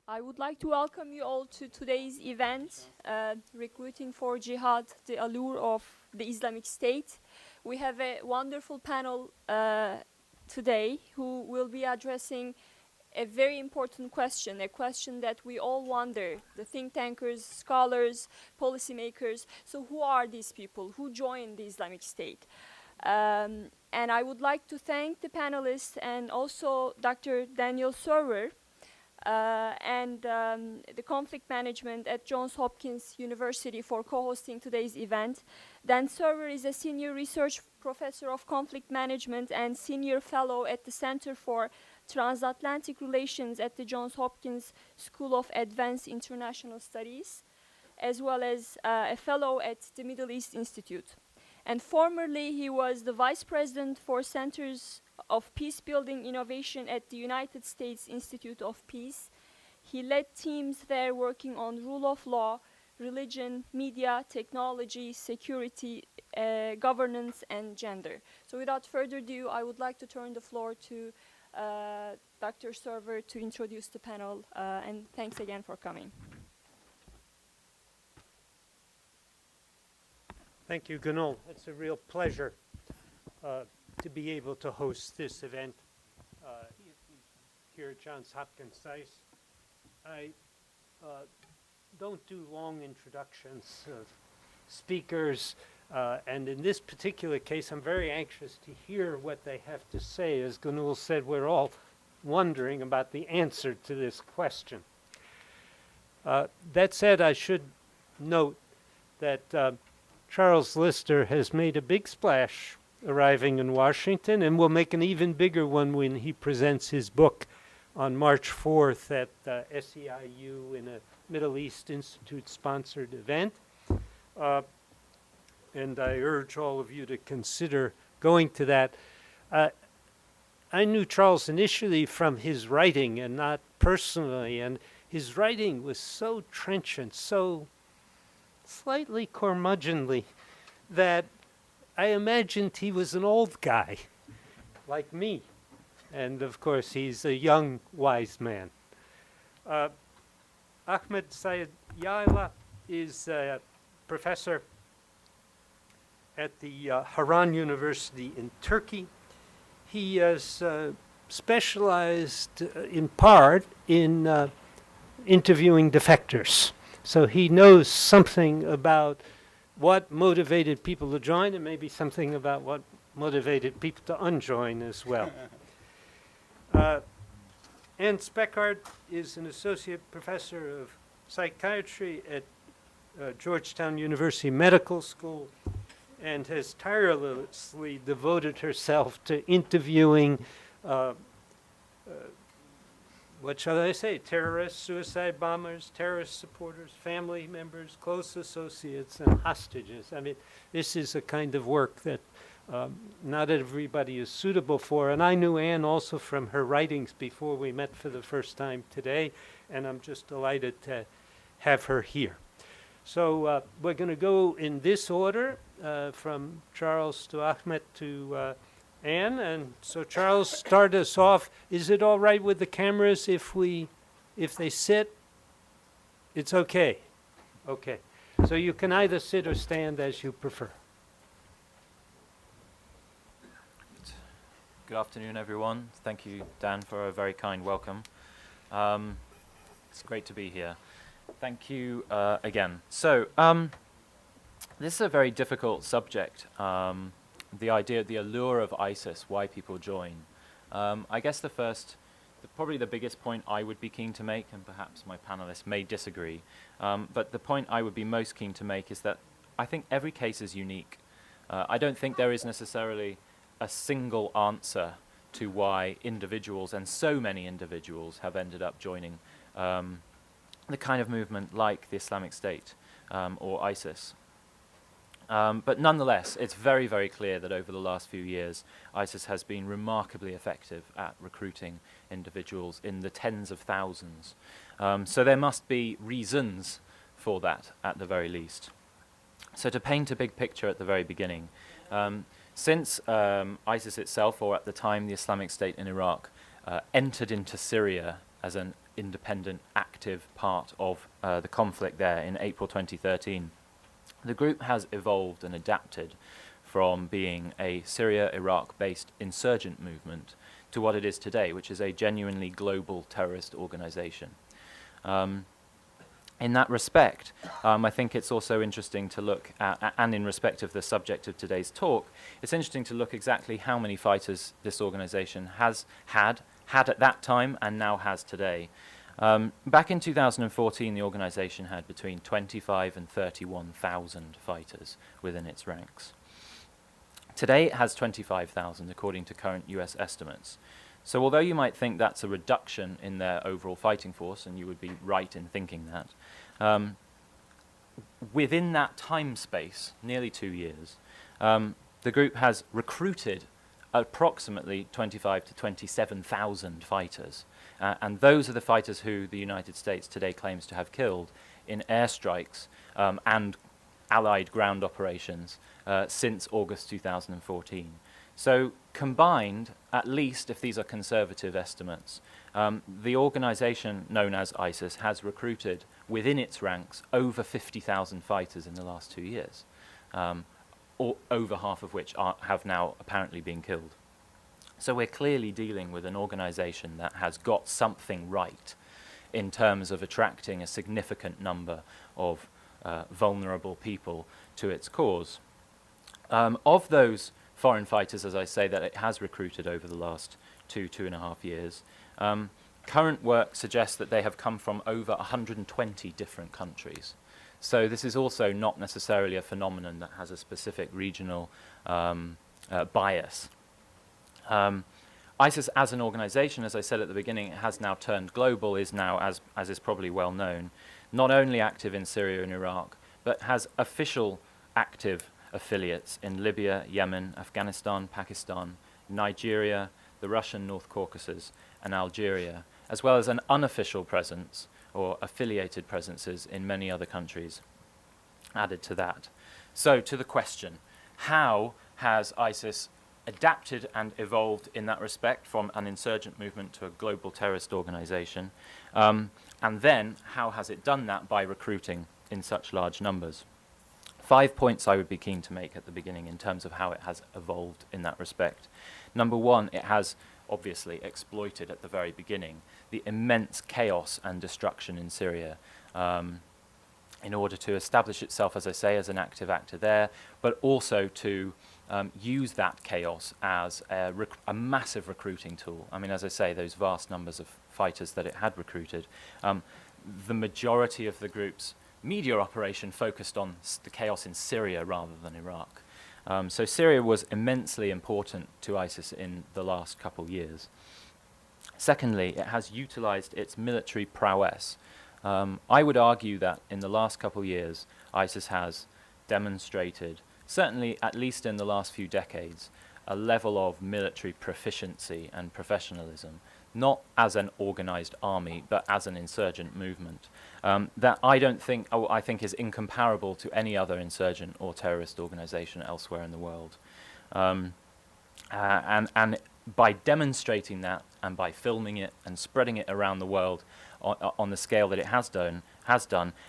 I would like to welcome you all to today's event, Recruiting for Jihad, the Allure of the Islamic State. We have a wonderful panel today who will be addressing a very important question, a question that we all wonder, the think tankers, scholars, policymakers. So who are these people? Who joined the Islamic State? And I would like to thank the panelists and also Dr. Daniel Server and the conflict management at Johns Hopkins University for co-hosting today's event. Dan Server is a senior research professor of conflict management and senior fellow at the Center for Transatlantic Relations at the Johns Hopkins School of Advanced International Studies, as well as a fellow at the Middle East Institute. And formerly, he was the vice president for Centers of Peacebuilding Innovation at the United States Institute of Peace. He led teams there working on rule of law, religion, media, technology, security, governance, and gender. So without further ado, I would like to turn the floor to Dr. Server to introduce the panel, and thanks again for coming. Thank you, Gunul. It's a real pleasure to be able to host this event here at Johns Hopkins SAIS. I don't do long introductions of speakers, and in this particular case, I'm very anxious to hear what they have to say. As Gunul said, we're all wondering about the answer to this question. That said, I should note that Charles Lister has made a big splash arriving in Washington, and will make an even bigger one when he presents his book on March 4th at SEIU in a Middle East Institute-sponsored event. And I urge all of you to consider going to that. I knew Charles initially from his writing and not personally, and his writing was so trenchant, so slightly curmudgeonly, that I imagined he was an old guy, like me. And of course, he's a young, wise man. Ahmet Sait Yayla is a professor at the Harran University in Turkey. He has specialized in part in interviewing defectors. So he knows something about what motivated people to join, and maybe something about what motivated people to unjoin as well. Anne Speckhard is an associate professor of psychiatry at Georgetown University Medical School, and has tirelessly devoted herself to interviewing what shall I say, terrorists, suicide bombers, terrorist supporters, family members, close associates, and hostages. I mean, this is a kind of work that not everybody is suitable for. And I knew Anne also from her writings before we met for the first time today, and I'm just delighted to have her here. So we're going to go in this order, from Charles to Ahmet to Anne. And so Charles, start us off. Is it all right with the cameras if they sit? It's okay. Okay. So you can either sit or stand as you prefer. Good afternoon, everyone. Thank you, Dan, for a very kind welcome. It's great to be here. Thank you again. So this is a very difficult subject. The idea, the allure of ISIS, why people join. I guess probably the biggest point I would be keen to make, and perhaps my panelists may disagree, but the point I would be most keen to make is that I think every case is unique. I don't think there is necessarily a single answer to why individuals, and so many individuals, have ended up joining the kind of movement like the Islamic State or ISIS. But nonetheless, it's very, very clear that over the last few years, ISIS has been remarkably effective at recruiting individuals in the tens of thousands. So there must be reasons for that, at the very least. So to paint a big picture at the very beginning, since ISIS itself, or at the time the Islamic State in Iraq, entered into Syria as an independent, active part of the conflict there in April 2013. The group has evolved and adapted from being a Syria-Iraq-based insurgent movement to what it is today, which is a genuinely global terrorist organization. In that respect, I think it's also interesting to look at, and in respect of the subject of today's talk, it's interesting to look exactly how many fighters this organization has had at that time and now has today. Back in 2014, the organization had between 25 and 31,000 fighters within its ranks. Today it has 25,000 according to current US estimates. So although you might think that's a reduction in their overall fighting force, and you would be right in thinking that, within that time space, nearly 2 years, the group has recruited approximately 25 to 27,000 fighters. And those are the fighters who the United States today claims to have killed in airstrikes and allied ground operations since August 2014. So combined, at least if these are conservative estimates, the organization known as ISIS has recruited within its ranks over 50,000 fighters in the last 2 years, or over half of which have now apparently been killed. So we're clearly dealing with an organization that has got something right in terms of attracting a significant number of vulnerable people to its cause. Of those foreign fighters, as I say, that it has recruited over the last 2.5 years, current work suggests that they have come from over 120 different countries. So this is also not necessarily a phenomenon that has a specific regional bias. ISIS as an organization, as I said at the beginning, it has now turned global, is now, as is probably well known, not only active in Syria and Iraq, but has official active affiliates in Libya, Yemen, Afghanistan, Pakistan, Nigeria, the Russian North Caucasus, and Algeria, as well as an unofficial presence or affiliated presences in many other countries added to that. So to the question, how has ISIS adapted and evolved in that respect from an insurgent movement to a global terrorist organization? And then how has it done that by recruiting in such large numbers? 5 points I would be keen to make at the beginning in terms of how it has evolved in that respect. Number one, it has obviously exploited at the very beginning the immense chaos and destruction in Syria in order to establish itself, as I say, as an active actor there, but also to use that chaos as a massive recruiting tool. I mean, as I say, those vast numbers of fighters that it had recruited, the majority of the group's media operation focused on the chaos in Syria rather than Iraq. So Syria was immensely important to ISIS in the last couple years. Secondly, it has utilized its military prowess. I would argue that in the last couple years, ISIS has demonstrated, certainly at least in the last few decades, a level of military proficiency and professionalism, not as an organized army, but as an insurgent movement, that I think is incomparable to any other insurgent or terrorist organization elsewhere in the world. And by demonstrating that and by filming it and spreading it around the world on the scale that it has done,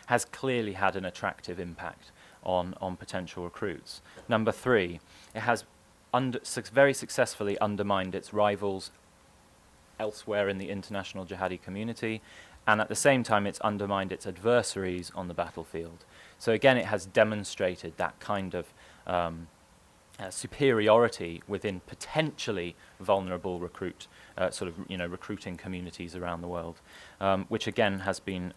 has clearly had an attractive impact on potential recruits. Number three, it has very successfully undermined its rivals elsewhere in the international jihadi community, and at the same time it's undermined its adversaries on the battlefield. So again, it has demonstrated that kind of superiority within potentially vulnerable recruiting communities around the world, which again has been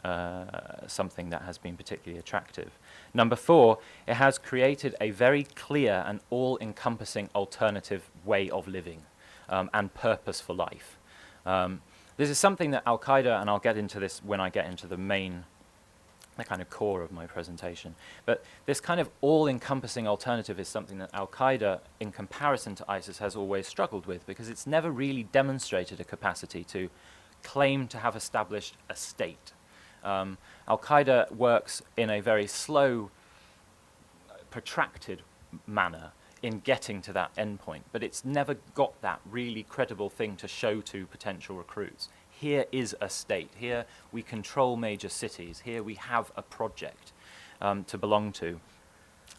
something that has been particularly attractive. Number four, it has created a very clear and all-encompassing alternative way of living and purpose for life. This is something that Al-Qaeda, and I'll get into this when I get into the kind of core of my presentation, but this kind of all-encompassing alternative is something that Al-Qaeda, in comparison to ISIS, has always struggled with, because it's never really demonstrated a capacity to claim to have established a state. Al-Qaeda works in a very slow, protracted manner in getting to that endpoint, but it's never got that really credible thing to show to potential recruits. here is a state, here we control major cities, here we have a project to belong to.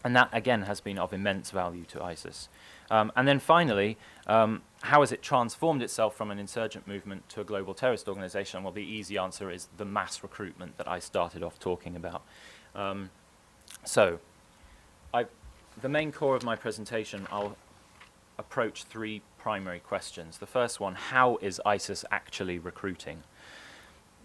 And that, again, has been of immense value to ISIS. And then finally, how has it transformed itself from an insurgent movement to a global terrorist organization? Well, the easy answer is the mass recruitment that I started off talking about. The main core of my presentation, I'll approach three primary questions. The first one, how is ISIS actually recruiting?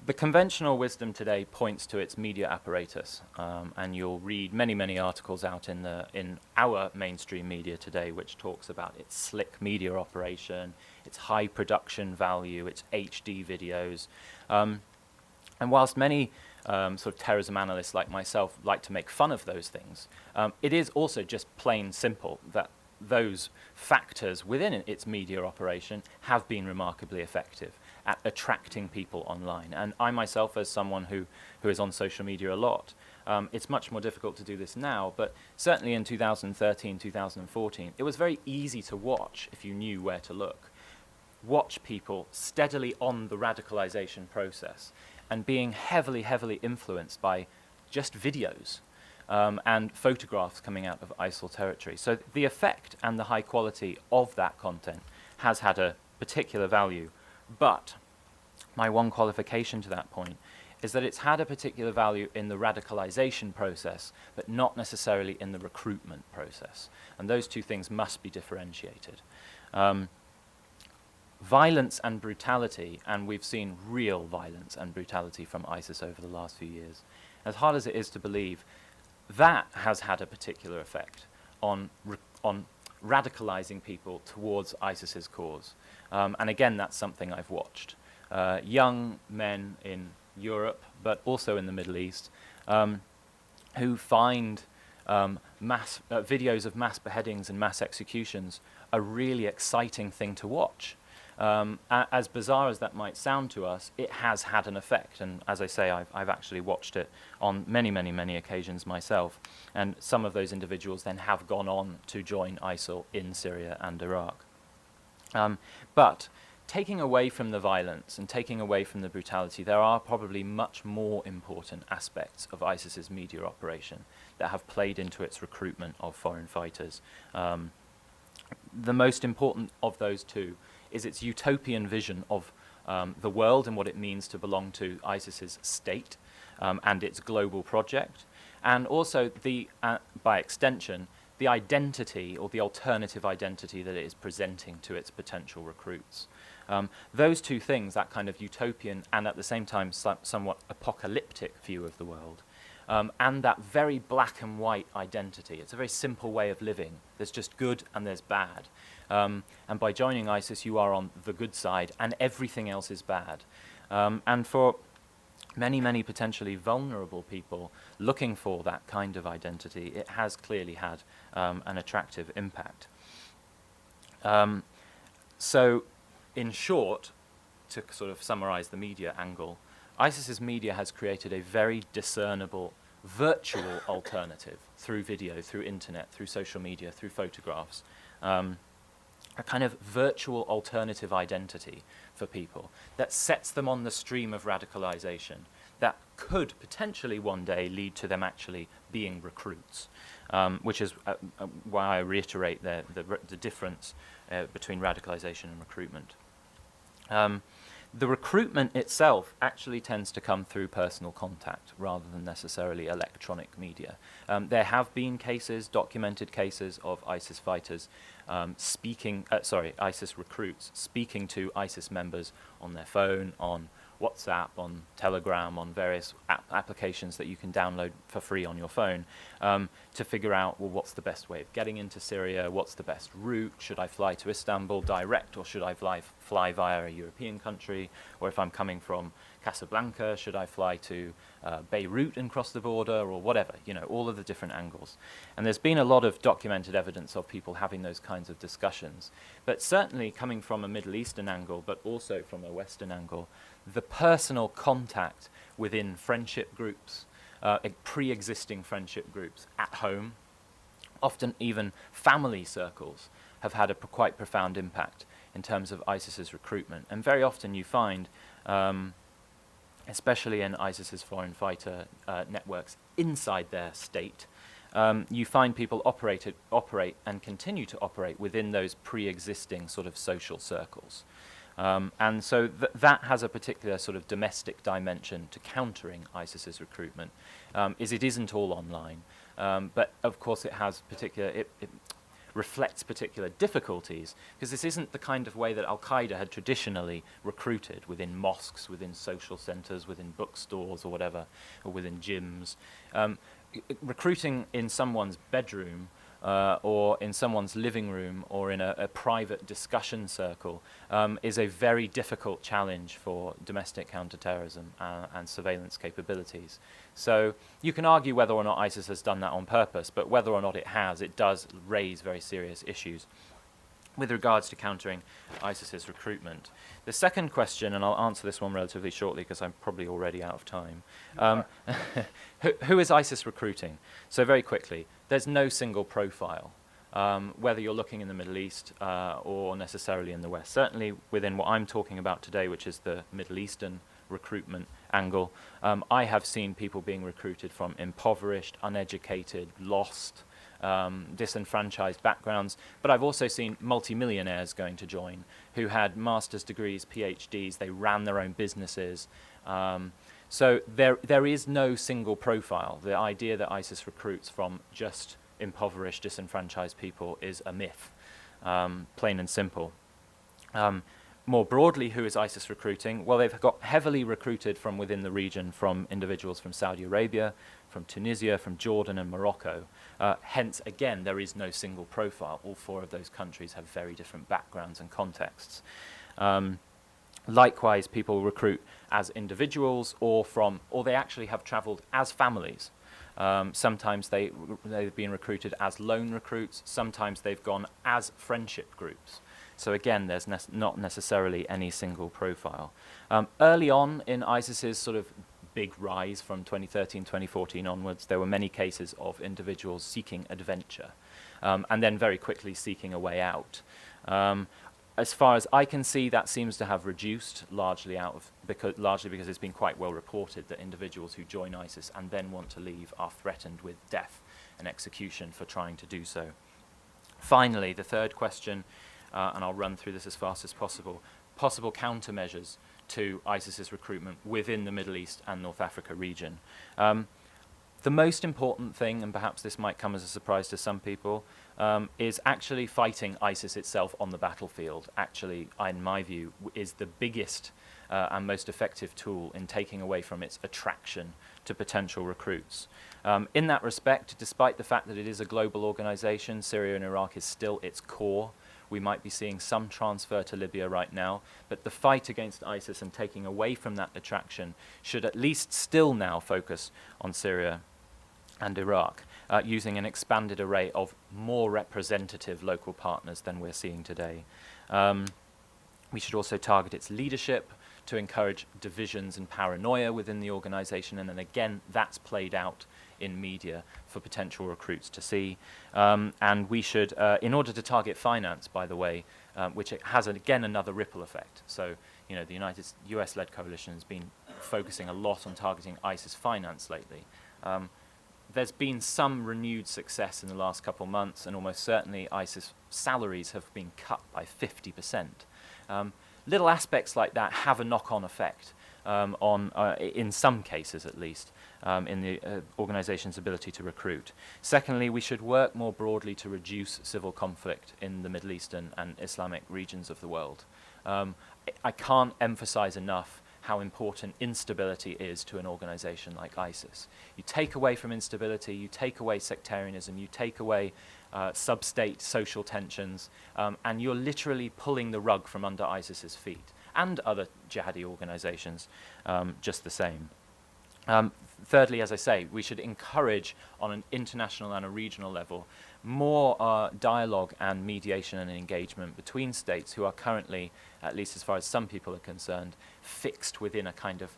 The conventional wisdom today points to its media apparatus, and you'll read many, many articles out in our mainstream media today which talks about its slick media operation, its high production value, its HD videos. And whilst many sort of terrorism analysts like myself like to make fun of those things, it is also just plain simple that those factors within its media operation have been remarkably effective at attracting people online. And I myself, as someone who is on social media a lot, it's much more difficult to do this now, but certainly in 2013, 2014, it was very easy to watch, if you knew where to look, watch people steadily on the radicalization process and being heavily, heavily influenced by just videos and photographs coming out of ISIL territory. So the effect and the high quality of that content has had a particular value. But my one qualification to that point is that it's had a particular value in the radicalization process, but not necessarily in the recruitment process. And those two things must be differentiated. Violence and brutality, and we've seen real violence and brutality from ISIS over the last few years, as hard as it is to believe, that has had a particular effect on radicalizing people towards ISIS's cause. And again, that's something I've watched. Young men in Europe, but also in the Middle East, who find videos of mass beheadings and mass executions a really exciting thing to watch. As bizarre as that might sound to us, it has had an effect. And as I say, I've actually watched it on many, many, many occasions myself. And some of those individuals then have gone on to join ISIL in Syria and Iraq. But taking away from the violence and taking away from the brutality, there are probably much more important aspects of ISIS's media operation that have played into its recruitment of foreign fighters. The most important of those two is its utopian vision of the world and what it means to belong to ISIS's state and its global project, and also by extension, the identity or the alternative identity that it is presenting to its potential recruits. Those two things, that kind of utopian and at the same time somewhat apocalyptic view of the world, and that very black and white identity. It's a very simple way of living. There's just good and there's bad. And by joining ISIS, you are on the good side and everything else is bad. And for many, many potentially vulnerable people looking for that kind of identity, it has clearly had an attractive impact. So in short, to sort of summarize the media angle, ISIS's media has created a very discernible virtual alternative through video, through internet, through social media, through photographs, a kind of virtual alternative identity for people that sets them on the stream of radicalization that could potentially one day lead to them actually being recruits, which is why I reiterate the difference between radicalization and recruitment. The recruitment itself actually tends to come through personal contact rather than necessarily electronic media. There have been cases, documented cases of ISIS fighters ISIS recruits speaking to ISIS members on their phone, on WhatsApp, on Telegram, on various applications that you can download for free on your phone to figure out, well, what's the best way of getting into Syria? What's the best route? Should I fly to Istanbul direct, or should I fly via a European country? Or if I'm coming from Casablanca, should I fly to Beirut and cross the border, or whatever? You know, all of the different angles. And there's been a lot of documented evidence of people having those kinds of discussions. But certainly coming from a Middle Eastern angle, but also from a Western angle, the personal contact within friendship groups, pre-existing friendship groups at home, often even family circles, have had a quite profound impact in terms of ISIS's recruitment. And very often you find, especially in ISIS's foreign fighter networks inside their state, you find people operate and continue to operate within those pre-existing sort of social circles. And so that has a particular sort of domestic dimension to countering ISIS's recruitment, is it isn't all online. But of course it has it reflects particular difficulties, because this isn't the kind of way that Al-Qaeda had traditionally recruited, within mosques, within social centers, within bookstores or whatever, or within gyms. Recruiting in someone's bedroom or in someone's living room or in a private discussion circle is a very difficult challenge for domestic counterterrorism and surveillance capabilities. So you can argue whether or not ISIS has done that on purpose, but whether or not it has, it does raise very serious issues with regards to countering ISIS's recruitment. The second question, and I'll answer this one relatively shortly because I'm probably already out of time. Who is ISIS recruiting? So very quickly, there's no single profile, whether you're looking in the Middle East or necessarily in the West. Certainly within what I'm talking about today, which is the Middle Eastern recruitment angle, I have seen people being recruited from impoverished, uneducated, lost, disenfranchised backgrounds, but I've also seen multimillionaires going to join who had master's degrees, PhDs, they ran their own businesses. So there is no single profile. The idea that ISIS recruits from just impoverished, disenfranchised people is a myth, plain and simple. More broadly, who is ISIS recruiting? Well, they've got heavily recruited from within the region, from individuals from Saudi Arabia, from Tunisia, from Jordan and Morocco. Hence, again, there is no single profile. All four of those countries have very different backgrounds and contexts. Likewise, people recruit as individuals or they actually have traveled as families. Sometimes they've been recruited as lone recruits. Sometimes they've gone as friendship groups. So again, there's not necessarily any single profile. Early on in ISIS's sort of big rise from 2013, 2014 onwards, there were many cases of individuals seeking adventure and then very quickly seeking a way out. As far as I can see, that seems to have reduced largely because it's been quite well reported that individuals who join ISIS and then want to leave are threatened with death and execution for trying to do so. Finally, the third question, and I'll run through this as fast as possible countermeasures to ISIS's recruitment within the Middle East and North Africa region. The most important thing, and perhaps this might come as a surprise to some people, is actually fighting ISIS itself on the battlefield. Actually, in my view, is the biggest and most effective tool in taking away from its attraction to potential recruits. In that respect, despite the fact that it is a global organization, Syria and Iraq is still its core. We might be seeing some transfer to Libya right now, but the fight against ISIS and taking away from that attraction should at least still now focus on Syria and Iraq, using an expanded array of more representative local partners than we're seeing today. We should also target its leadership to encourage divisions and paranoia within the organization, and then again, that's played out in media for potential recruits to see. And we should, in order to target finance, by the way, which it has, again, another ripple effect. So, you know, the US-led coalition has been focusing a lot on targeting ISIS finance lately. There's been some renewed success in the last couple of months, and almost certainly ISIS salaries have been cut by 50%. Little aspects like that have a knock-on effect in some cases at least, in the organization's ability to recruit. Secondly, we should work more broadly to reduce civil conflict in the Middle Eastern and Islamic regions of the world. I can't emphasize enough how important instability is to an organization like ISIS. You take away from instability, you take away sectarianism, you take away sub-state social tensions, and you're literally pulling the rug from under ISIS's feet, and other jihadi organizations just the same. Thirdly, as I say, we should encourage on an international and a regional level more dialogue and mediation and engagement between states who are currently, at least as far as some people are concerned, fixed within a kind of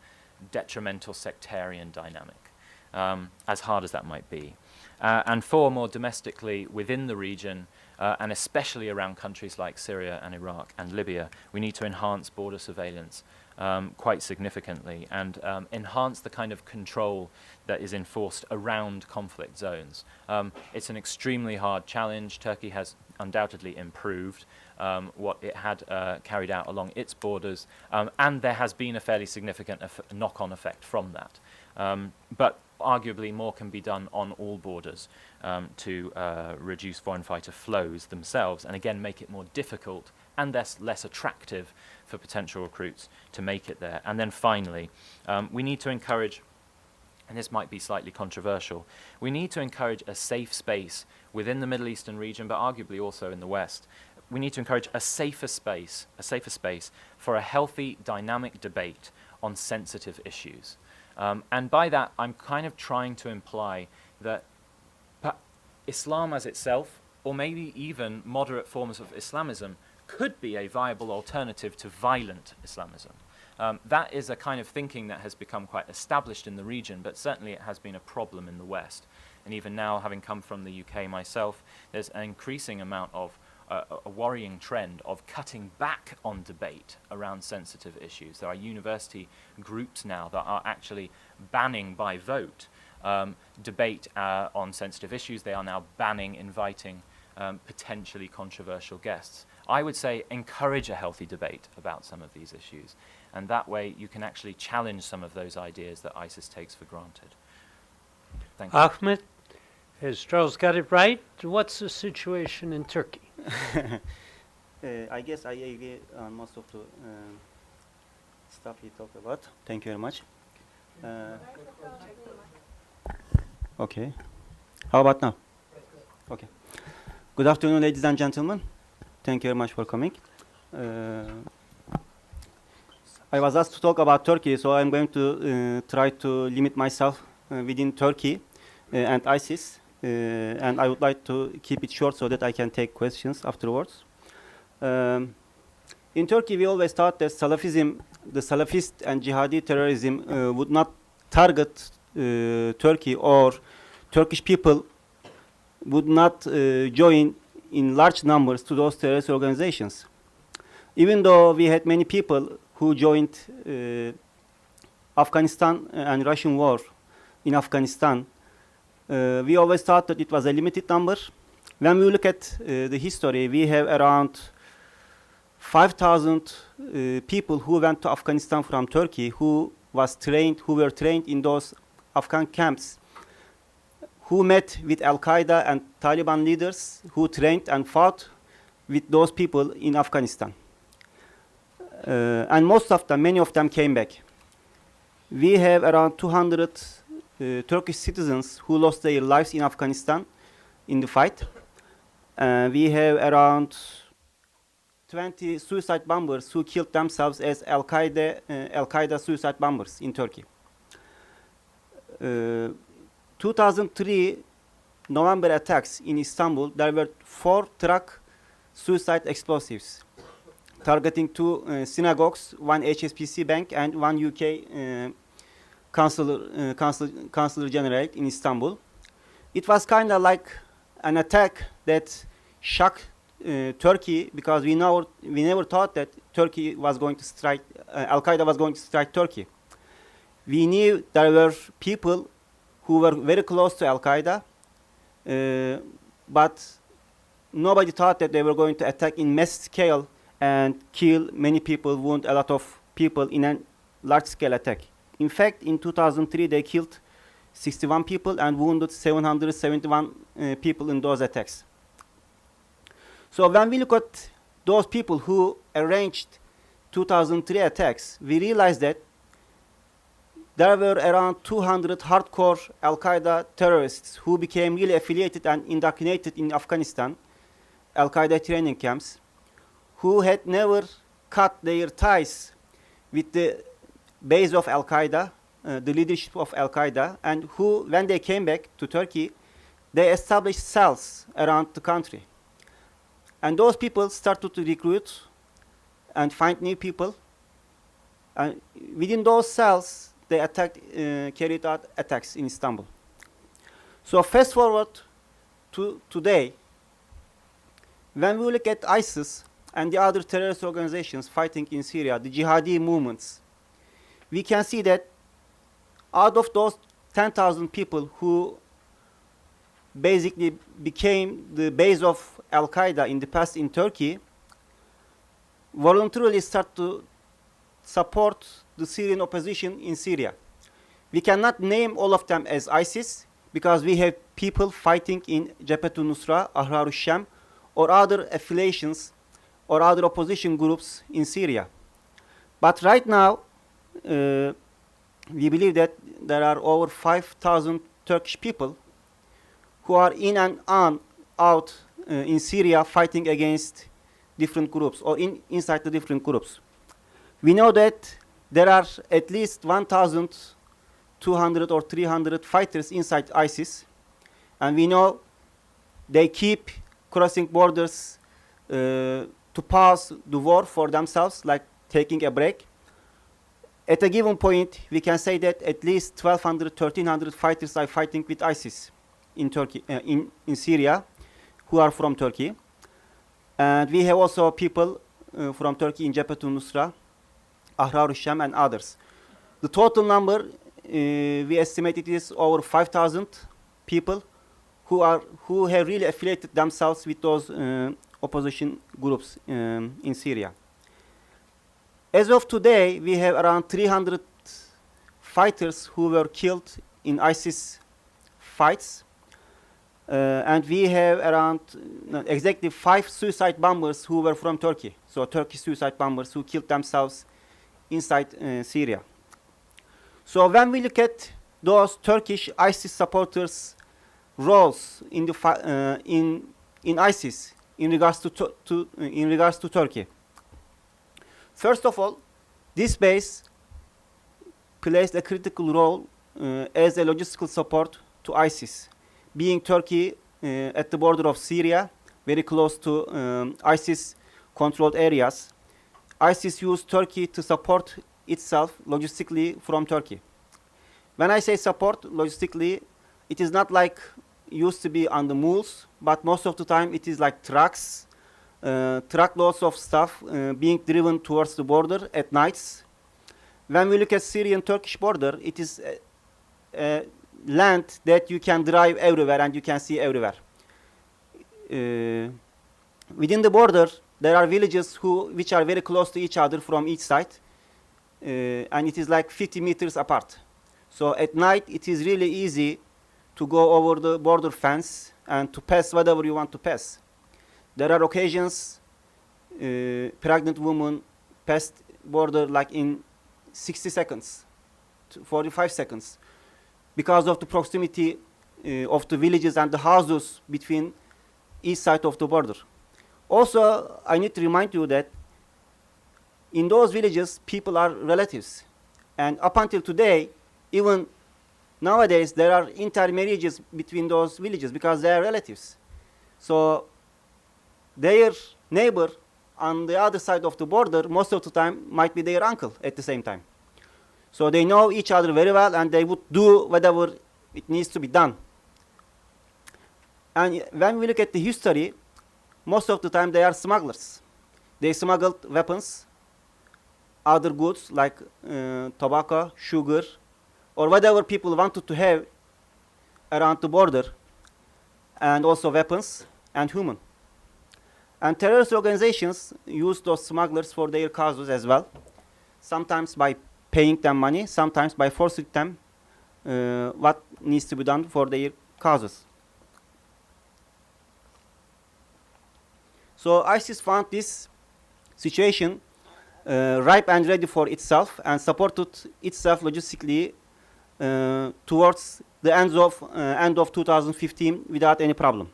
detrimental sectarian dynamic, as hard as that might be. And four, more domestically within the region, and especially around countries like Syria and Iraq and Libya. We need to enhance border surveillance quite significantly and enhance the kind of control that is enforced around conflict zones. It's an extremely hard challenge. Turkey has undoubtedly improved what it had carried out along its borders, and there has been a fairly significant knock-on effect from that. But arguably more can be done on all borders to reduce foreign fighter flows themselves, and again make it more difficult and less attractive for potential recruits to make it there. And then finally, we need to encourage, and this might be slightly controversial, we need to encourage a safe space within the Middle Eastern region, but arguably also in the West. We need to encourage a safer space for a healthy, dynamic debate on sensitive issues. And by that, I'm kind of trying to imply that Islam as itself, or maybe even moderate forms of Islamism, could be a viable alternative to violent Islamism. That is a kind of thinking that has become quite established in the region, but certainly it has been a problem in the West. And even now, having come from the UK myself, there's an increasing amount of a worrying trend of cutting back on debate around sensitive issues. There are university groups now that are actually banning by vote debate on sensitive issues. They are now banning inviting potentially controversial guests. I would say encourage a healthy debate about some of these issues, and that way you can actually challenge some of those ideas that ISIS takes for granted. Thank you. Ahmet, has Charles got it right? What's the situation in Turkey? I guess I agree on most of the stuff he talked about. Thank you very much. Okay. How about now? Okay. Good afternoon, ladies and gentlemen. Thank you very much for coming. I was asked to talk about Turkey, so I'm going to try to limit myself within Turkey and ISIS. And I would like to keep it short so that I can take questions afterwards. In Turkey, we always thought that Salafism, the Salafist and Jihadi terrorism would not target Turkey, or Turkish people would not join in large numbers to those terrorist organizations. Even though we had many people who joined Afghanistan and Russian war in Afghanistan, we always thought that it was a limited number. When we look at the history, we have around 5,000 people who went to Afghanistan from Turkey, who were trained in those Afghan camps, who met with Al-Qaeda and Taliban leaders, who trained and fought with those people in Afghanistan. And many of them came back. We have around 200 Turkish citizens who lost their lives in Afghanistan in the fight. We have around 20 suicide bombers who killed themselves as Al-Qaeda suicide bombers in Turkey. 2003 November attacks in Istanbul, there were 4 truck suicide explosives targeting 2 synagogues, 1 HSBC bank, and 1 UK Consular General in Istanbul. It was kind of like an attack that shocked Turkey, because we never thought that Turkey was going to strike, Al-Qaeda was going to strike Turkey. We knew there were people who were very close to Al-Qaeda, but nobody thought that they were going to attack in mass scale and kill many people, wound a lot of people in a large-scale attack. In fact, in 2003, they killed 61 people and wounded 771 people in those attacks. So when we look at those people who arranged 2003 attacks, we realize that there were around 200 hardcore Al-Qaeda terrorists who became really affiliated and indoctrinated in Afghanistan, Al-Qaeda training camps, who had never cut their ties with the base of Al-Qaeda, the leadership of Al-Qaeda, and who, when they came back to Turkey, they established cells around the country. And those people started to recruit and find new people. And within those cells, they carried out attacks in Istanbul. So fast forward to today, When we look at ISIS and the other terrorist organizations fighting in Syria, the jihadi movements, we can see that out of those 10,000 people who basically became the base of Al-Qaeda in the past in Turkey, voluntarily start to support the Syrian opposition in Syria. We cannot name all of them as ISIS because we have people fighting in Jabhat al-Nusra, Ahrar al-Sham, or other affiliations or other opposition groups in Syria. But right now, we believe that there are over 5,000 Turkish people who are in and out in Syria fighting against different groups or inside the different groups. We know that there are at least 1,200 or 300 fighters inside ISIS, and we know they keep crossing borders to pause the war for themselves, like taking a break. At a given point, we can say that at least 1,200, 1,300 fighters are fighting with ISIS in Turkey, in Syria, who are from Turkey. And we have also people from Turkey in Jabhat al-Nusra, Ahrar al-Sham, and others. The total number, we estimate it is over 5,000 people who have really affiliated themselves with those opposition groups in Syria. As of today, we have around 300 fighters who were killed in ISIS fights. And we have around exactly 5 suicide bombers who were from Turkey. So Turkish suicide bombers who killed themselves inside Syria. So when we look at those Turkish ISIS supporters' roles in the in ISIS in regards to Turkey, first of all, this base plays a critical role as a logistical support to ISIS, being Turkey at the border of Syria, very close to ISIS-controlled areas. ISIS used Turkey to support itself logistically from Turkey. When I say support logistically, it is not like used to be on the mules, but most of the time it is like trucks, truckloads of stuff being driven towards the border at nights. When we look at Syrian-Turkish border, it is land that you can drive everywhere and you can see everywhere. Within the border, there are villages which are very close to each other from each side, and it is like 50 meters apart. So at night, it is really easy to go over the border fence and to pass whatever you want to pass. There are occasions pregnant women passed border like in 60 seconds, to 45 seconds, because of the proximity of the villages and the houses between each side of the border. Also, I need to remind you that in those villages, people are relatives. And up until today, even nowadays, there are intermarriages between those villages because they are relatives. So their neighbor on the other side of the border, most of the time, might be their uncle at the same time. So they know each other very well, and they would do whatever it needs to be done. And when we look at the history, most of the time they are smugglers. They smuggled weapons, other goods like tobacco, sugar, or whatever people wanted to have around the border, and also weapons and human. And terrorist organizations use those smugglers for their causes as well, sometimes by paying them money, sometimes by forcing them what needs to be done for their causes. So ISIS found this situation ripe and ready for itself and supported itself logistically towards the end of 2015 without any problem.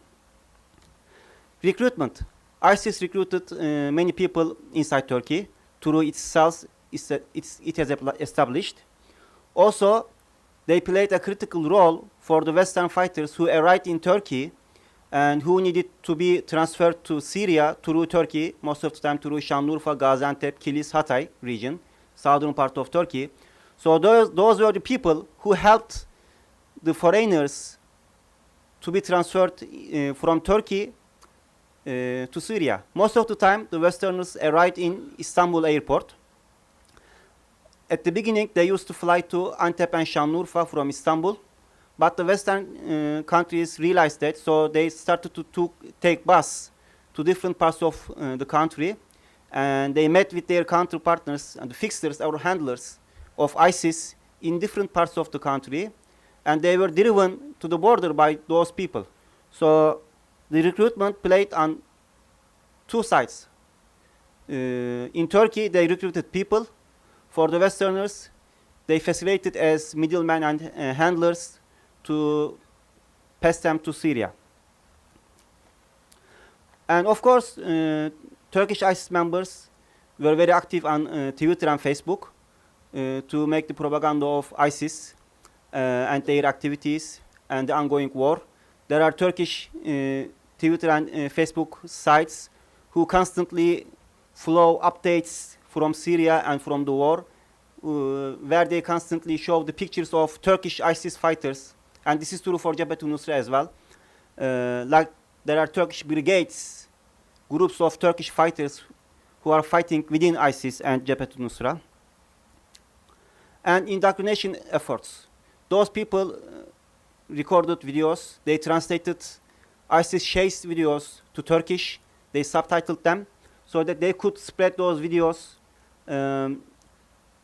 Recruitment. ISIS recruited many people inside Turkey through its cells it has established. Also, they played a critical role for the Western fighters who arrived in Turkey and who needed to be transferred to Syria through Turkey, most of the time through Şanlıurfa, Gaziantep, Kilis, Hatay region, southern part of Turkey. So those were the people who helped the foreigners to be transferred from Turkey to Syria. Most of the time, the Westerners arrived in Istanbul airport. At the beginning, they used to fly to Antep and Şanlıurfa from Istanbul, but the Western countries realized that, so they started to take bus to different parts of the country, and they met with their counterpartners and the fixers or handlers of ISIS in different parts of the country, and they were driven to the border by those people. So the recruitment played on two sides. In Turkey, they recruited people. For the Westerners, they facilitated as middlemen and handlers to pass them to Syria. And of course, Turkish ISIS members were very active on Twitter and Facebook to make the propaganda of ISIS and their activities and the ongoing war. There are Turkish Twitter and Facebook sites who constantly flow updates from Syria and from the war, where they constantly show the pictures of Turkish ISIS fighters, and this is true for Jabhat al-Nusra as well. Like there are Turkish brigades, groups of Turkish fighters who are fighting within ISIS and Jabhat al-Nusra. And indoctrination efforts. Those people recorded videos, they translated ISIS SAIS videos to Turkish, they subtitled them so that they could spread those videos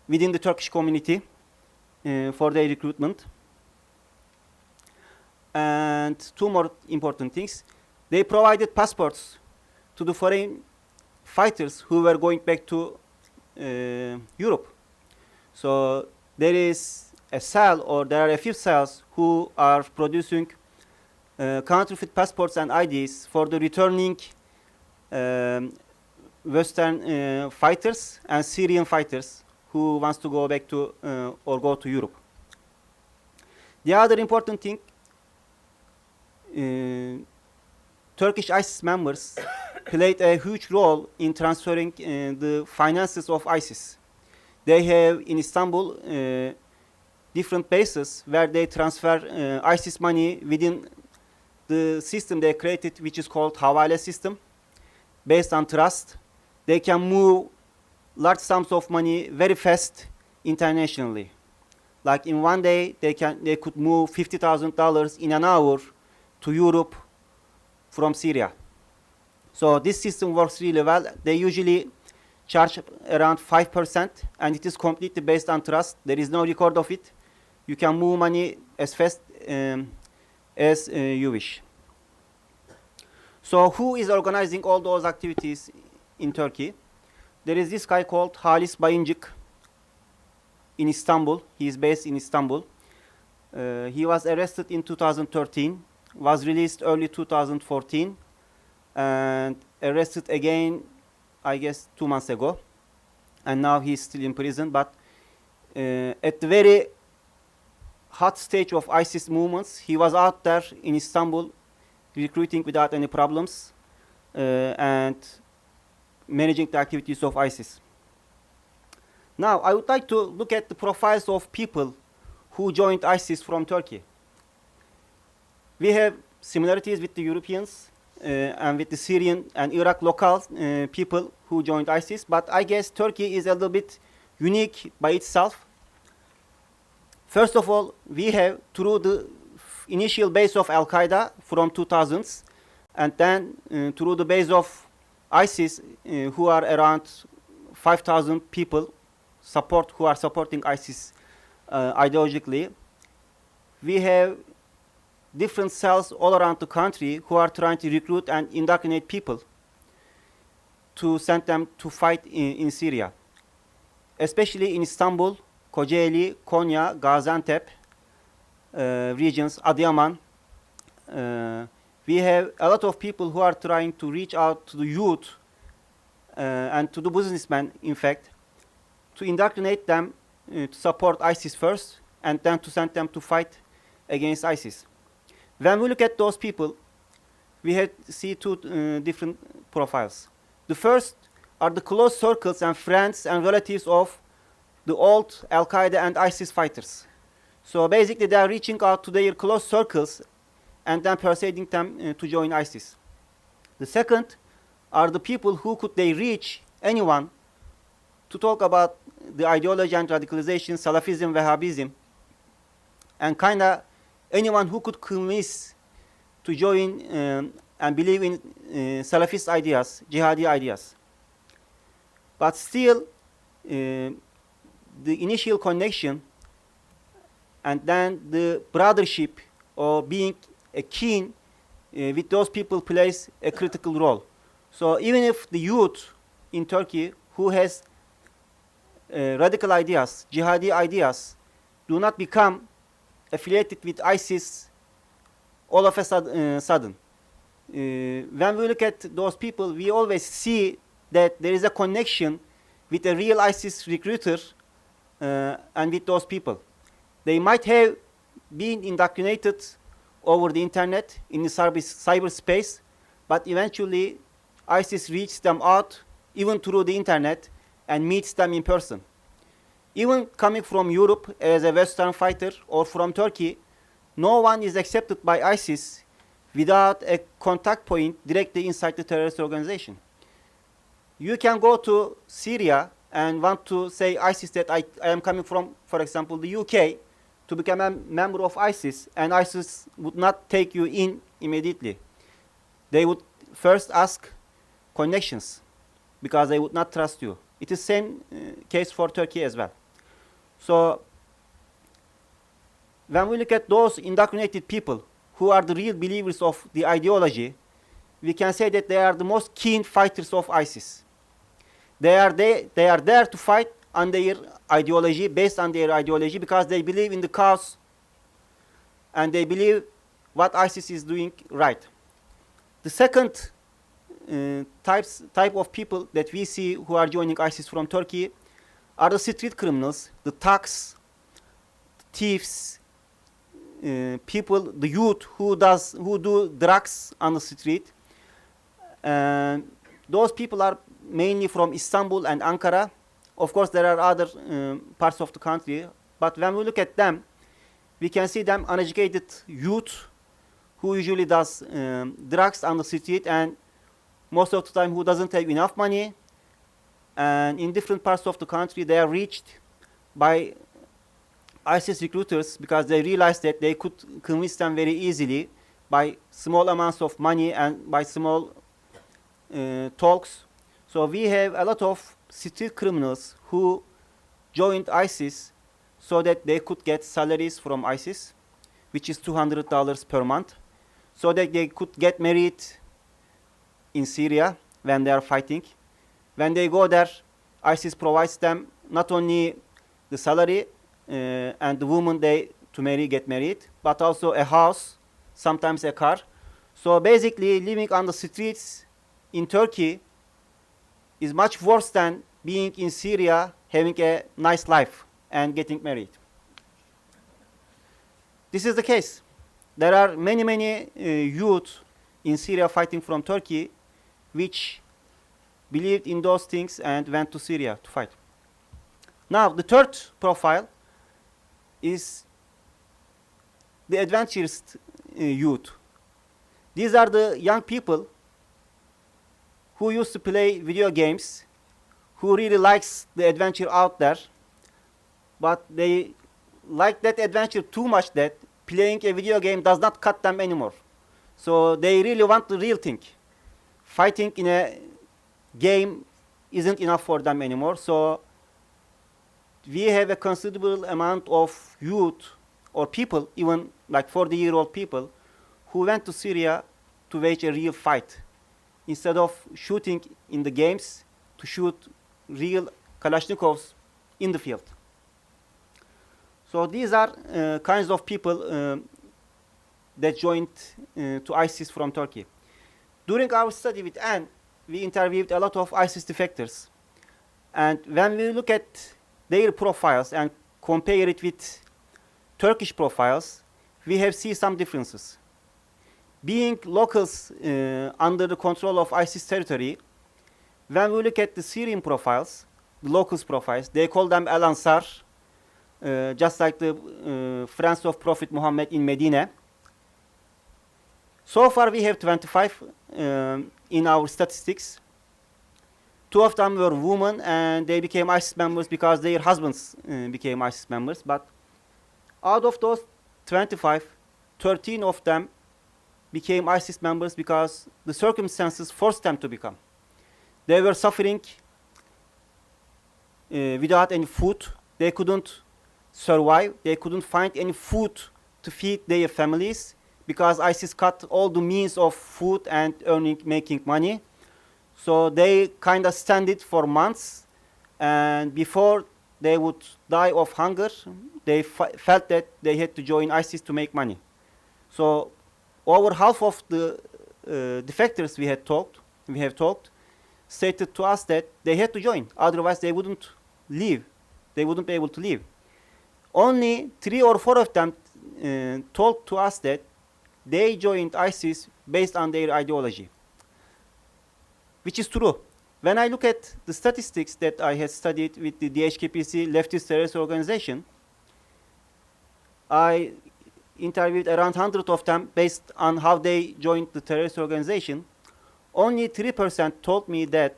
within the Turkish community for their recruitment. And two more important things. They provided passports to the foreign fighters who were going back to Europe. So there is a cell, or there are a few cells who are producing counterfeit passports and IDs for the returning Western fighters and Syrian fighters who wants to go back to or go to Europe. The other important thing, Turkish ISIS members played a huge role in transferring the finances of ISIS. They have in Istanbul different bases where they transfer ISIS money within the system they created, which is called Havale system. Based on trust, they can move large sums of money very fast internationally. Like in one day, they could move $50,000 in an hour to Europe from Syria. So this system works really well. They usually charge around 5%, and it is completely based on trust. There is no record of it. You can move money as fast as you wish. So who is organizing all those activities in Turkey? There is this guy called Halis Bayıncık in Istanbul. He is based in Istanbul. He was arrested in 2013, was released early 2014, and arrested again, I guess, 2 months ago. And now he's still in prison. But at the very hot stage of ISIS movements, he was out there in Istanbul recruiting without any problems and managing the activities of ISIS. Now, I would like to look at the profiles of people who joined ISIS from Turkey. We have similarities with the Europeans and with the Syrian and Iraq local people who joined ISIS, but I guess Turkey is a little bit unique by itself. First of all, we have, through the initial base of Al-Qaeda from 2000s, and then through the base of ISIS, who are around 5,000 people who are supporting ISIS ideologically. We have different cells all around the country who are trying to recruit and indoctrinate people to send them to fight in Syria, especially in Istanbul, Kocaeli, Konya, Gaziantep regions, Adıyaman. We have a lot of people who are trying to reach out to the youth and to the businessmen, in fact, to indoctrinate them to support ISIS first, and then to send them to fight against ISIS. When we look at those people, we see two different profiles. The first are the close circles and friends and relatives of the old Al-Qaeda and ISIS fighters. So basically, they are reaching out to their close circles and then persuading them to join ISIS. The second are the people who could they reach anyone to talk about the ideology and radicalization, Salafism, Wahhabism, and kind of anyone who could convince to join and believe in Salafist ideas, jihadi ideas. But still, the initial connection and then the brothership or being a kin with those people plays a critical role. So even if the youth in Turkey who has radical ideas, jihadi ideas, do not become affiliated with ISIS all of a sudden. When we look at those people, we always see that there is a connection with a real ISIS recruiter and with those people. They might have been indoctrinated over the internet in the cyberspace, but eventually ISIS reaches them out even through the internet and meets them in person. Even coming from Europe as a Western fighter or from Turkey, no one is accepted by ISIS without a contact point directly inside the terrorist organization. You can go to Syria and want to say ISIS that I am coming from, for example, the UK to become a member of ISIS, and ISIS would not take you in immediately. They would first ask connections because they would not trust you. It is the same case for Turkey as well. So when we look at those indoctrinated people who are the real believers of the ideology, we can say that they are the most keen fighters of ISIS. They are there to fight on their ideology, based on their ideology, because they believe in the cause and they believe what ISIS is doing right. The second type of people that we see who are joining ISIS from Turkey are the street criminals, the thugs, thieves, people, the youth who do drugs on the street. And those people are mainly from Istanbul and Ankara. Of course, there are other parts of the country, but when we look at them, we can see them uneducated youth who usually does drugs on the street, and most of the time who doesn't have enough money. And in different parts of the country, they are reached by ISIS recruiters because they realized that they could convince them very easily by small amounts of money and by small talks. So we have a lot of street criminals who joined ISIS so that they could get salaries from ISIS, which is $200 per month, so that they could get married in Syria when they are fighting. When they go there, ISIS provides them not only the salary and the woman they to marry get married, but also a house, sometimes a car. So basically, living on the streets in Turkey is much worse than being in Syria, having a nice life and getting married. This is the case. There are many youth in Syria fighting from Turkey which believed in those things and went to Syria to fight. Now, the third profile is the adventurous youth. These are the young people who used to play video games, who really likes the adventure out there, but they like that adventure too much that playing a video game does not cut them anymore. So they really want the real thing. Fighting in a game isn't enough for them anymore. So we have a considerable amount of youth or people, even like 40-year-old people, who went to Syria to wage a real fight. Instead of shooting in the games, to shoot real Kalashnikovs in the field. So these are kinds of people that joined to ISIS from Turkey. During our study with Anne, we interviewed a lot of ISIS defectors. And when we look at their profiles and compare it with Turkish profiles, we have seen some differences. Being locals under the control of ISIS territory, when we look at the Syrian profiles, the locals profiles, they call them Al Ansar, just like the friends of Prophet Muhammad in Medina. So far, we have 25 in our statistics. 2 of them were women, and they became ISIS members because their husbands became ISIS members. But out of those 25, 13 of them became ISIS members because the circumstances forced them to become. They were suffering without any food. They couldn't survive. They couldn't find any food to feed their families because ISIS cut all the means of food and making money. So they kind of stand it for months, and before they would die of hunger, they felt that they had to join ISIS to make money. So over half of the defectors we have talked, stated to us that they had to join, otherwise they wouldn't leave. They wouldn't be able to leave. Only 3 or 4 of them told to us that they joined ISIS based on their ideology, which is true. When I look at the statistics that I had studied with the DHKPC leftist terrorist organization, I interviewed around 100 of them based on how they joined the terrorist organization. Only 3% told me that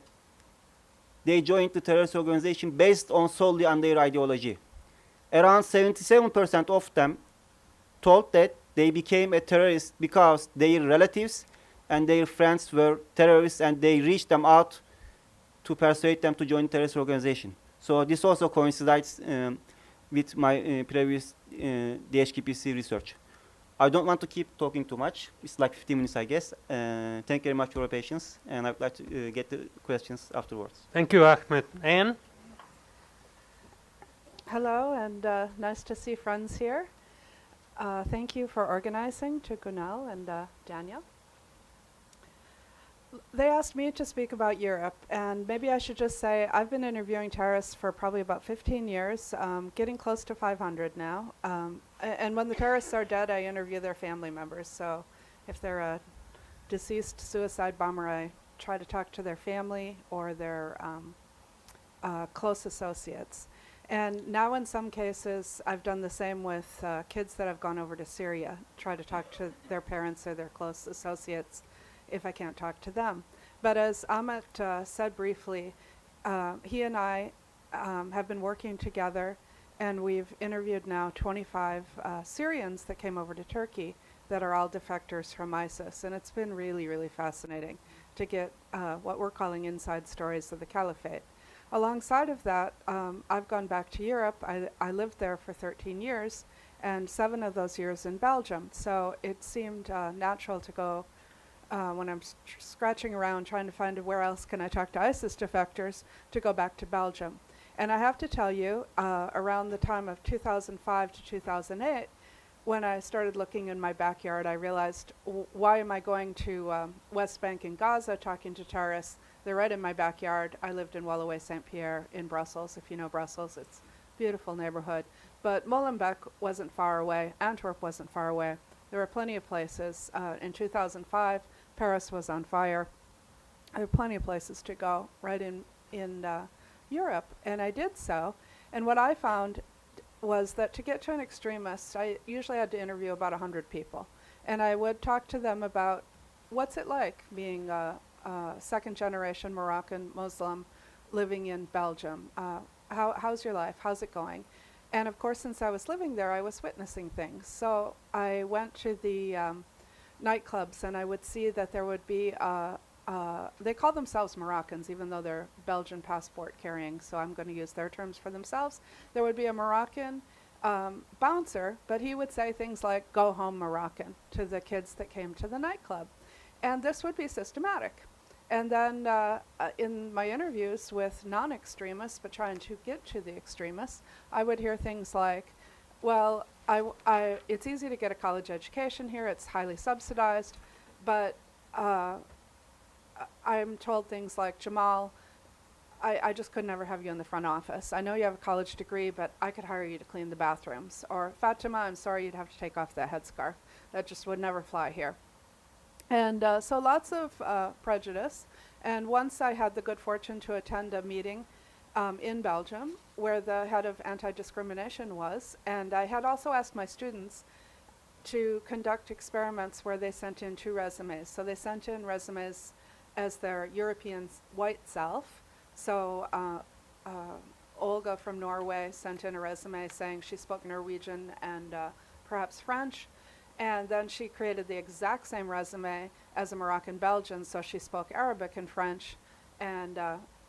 they joined the terrorist organization based on solely on their ideology. Around 77% of them told that they became a terrorist because their relatives and their friends were terrorists and they reached them out to persuade them to join terrorist organization. So this also coincides with my previous DHKPC research. I don't want to keep talking too much. It's like 15 minutes, I guess. Thank you very much for your patience, and I'd like to get the questions afterwards. Thank you, Ahmet. Anne? Hello, and nice to see friends here. Thank you for organizing, to Kunal and Daniel. They asked me to speak about Europe, and maybe I should just say I've been interviewing terrorists for probably about 15 years, getting close to 500 now. And when the terrorists are dead, I interview their family members. So if they're a deceased suicide bomber, I try to talk to their family or their close associates. And now in some cases, I've done the same with kids that have gone over to Syria, try to talk to their parents or their close associates if I can't talk to them. But as Ahmet said briefly, he and I have been working together, and we've interviewed now 25 Syrians that came over to Turkey that are all defectors from ISIS. And it's been really, really fascinating to get what we're calling inside stories of the caliphate. Alongside of that, I've gone back to Europe. I lived there for 13 years, and 7 of those years in Belgium. So it seemed natural to go, when I'm scratching around trying to find where else can I talk to ISIS defectors, to go back to Belgium. And I have to tell you, around the time of 2005 to 2008, when I started looking in my backyard, I realized, why am I going to West Bank and Gaza talking to terrorists? They're right in my backyard. I lived in Woluwe-Saint-Pierre in Brussels. If you know Brussels, it's a beautiful neighborhood. But Molenbeek wasn't far away. Antwerp wasn't far away. There were plenty of places. In 2005, Paris was on fire. There were plenty of places to go right in Europe, and I did so. And what I found was that to get to an extremist, I usually had to interview about 100 people. And I would talk to them about what's it like being second-generation Moroccan Muslim living in Belgium. How's your life? How's it going? And of course, since I was living there, I was witnessing things. So I went to the nightclubs, and I would see that there would be, they call themselves Moroccans, even though they're Belgian passport carrying, so I'm going to use their terms for themselves. There would be a Moroccan bouncer, but he would say things like, "Go home, Moroccan," to the kids that came to the nightclub. And this would be systematic. And then in my interviews with non-extremists, but trying to get to the extremists, I would hear things like, well, it's easy to get a college education here, it's highly subsidized, but I'm told things like, Jamal, I just could never have you in the front office. I know you have a college degree, but I could hire you to clean the bathrooms. Or, Fatima, I'm sorry, you'd have to take off that headscarf. That just would never fly here. And so lots of prejudice. And once I had the good fortune to attend a meeting in Belgium where the head of anti-discrimination was, and I had also asked my students, to conduct experiments where they sent in 2 resumes. So they sent in resumes as their European white self. So Olga from Norway sent in a resume saying she spoke Norwegian and perhaps French. And then she created the exact same resume as a Moroccan Belgian, so she spoke Arabic and French, and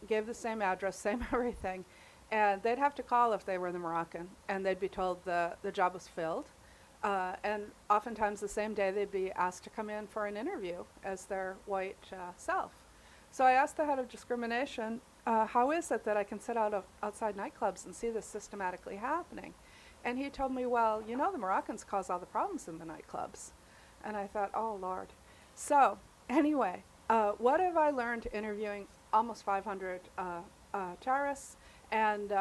gave the same address, same everything. And they'd have to call if they were the Moroccan, and they'd be told the job was filled. And oftentimes the same day they'd be asked to come in for an interview as their white self. So I asked the head of discrimination, how is it that I can sit outside nightclubs and see this systematically happening? And he told me, well, you know, the Moroccans cause all the problems in the nightclubs. And I thought, oh, Lord. So anyway, what have I learned interviewing almost 500 terrorists? And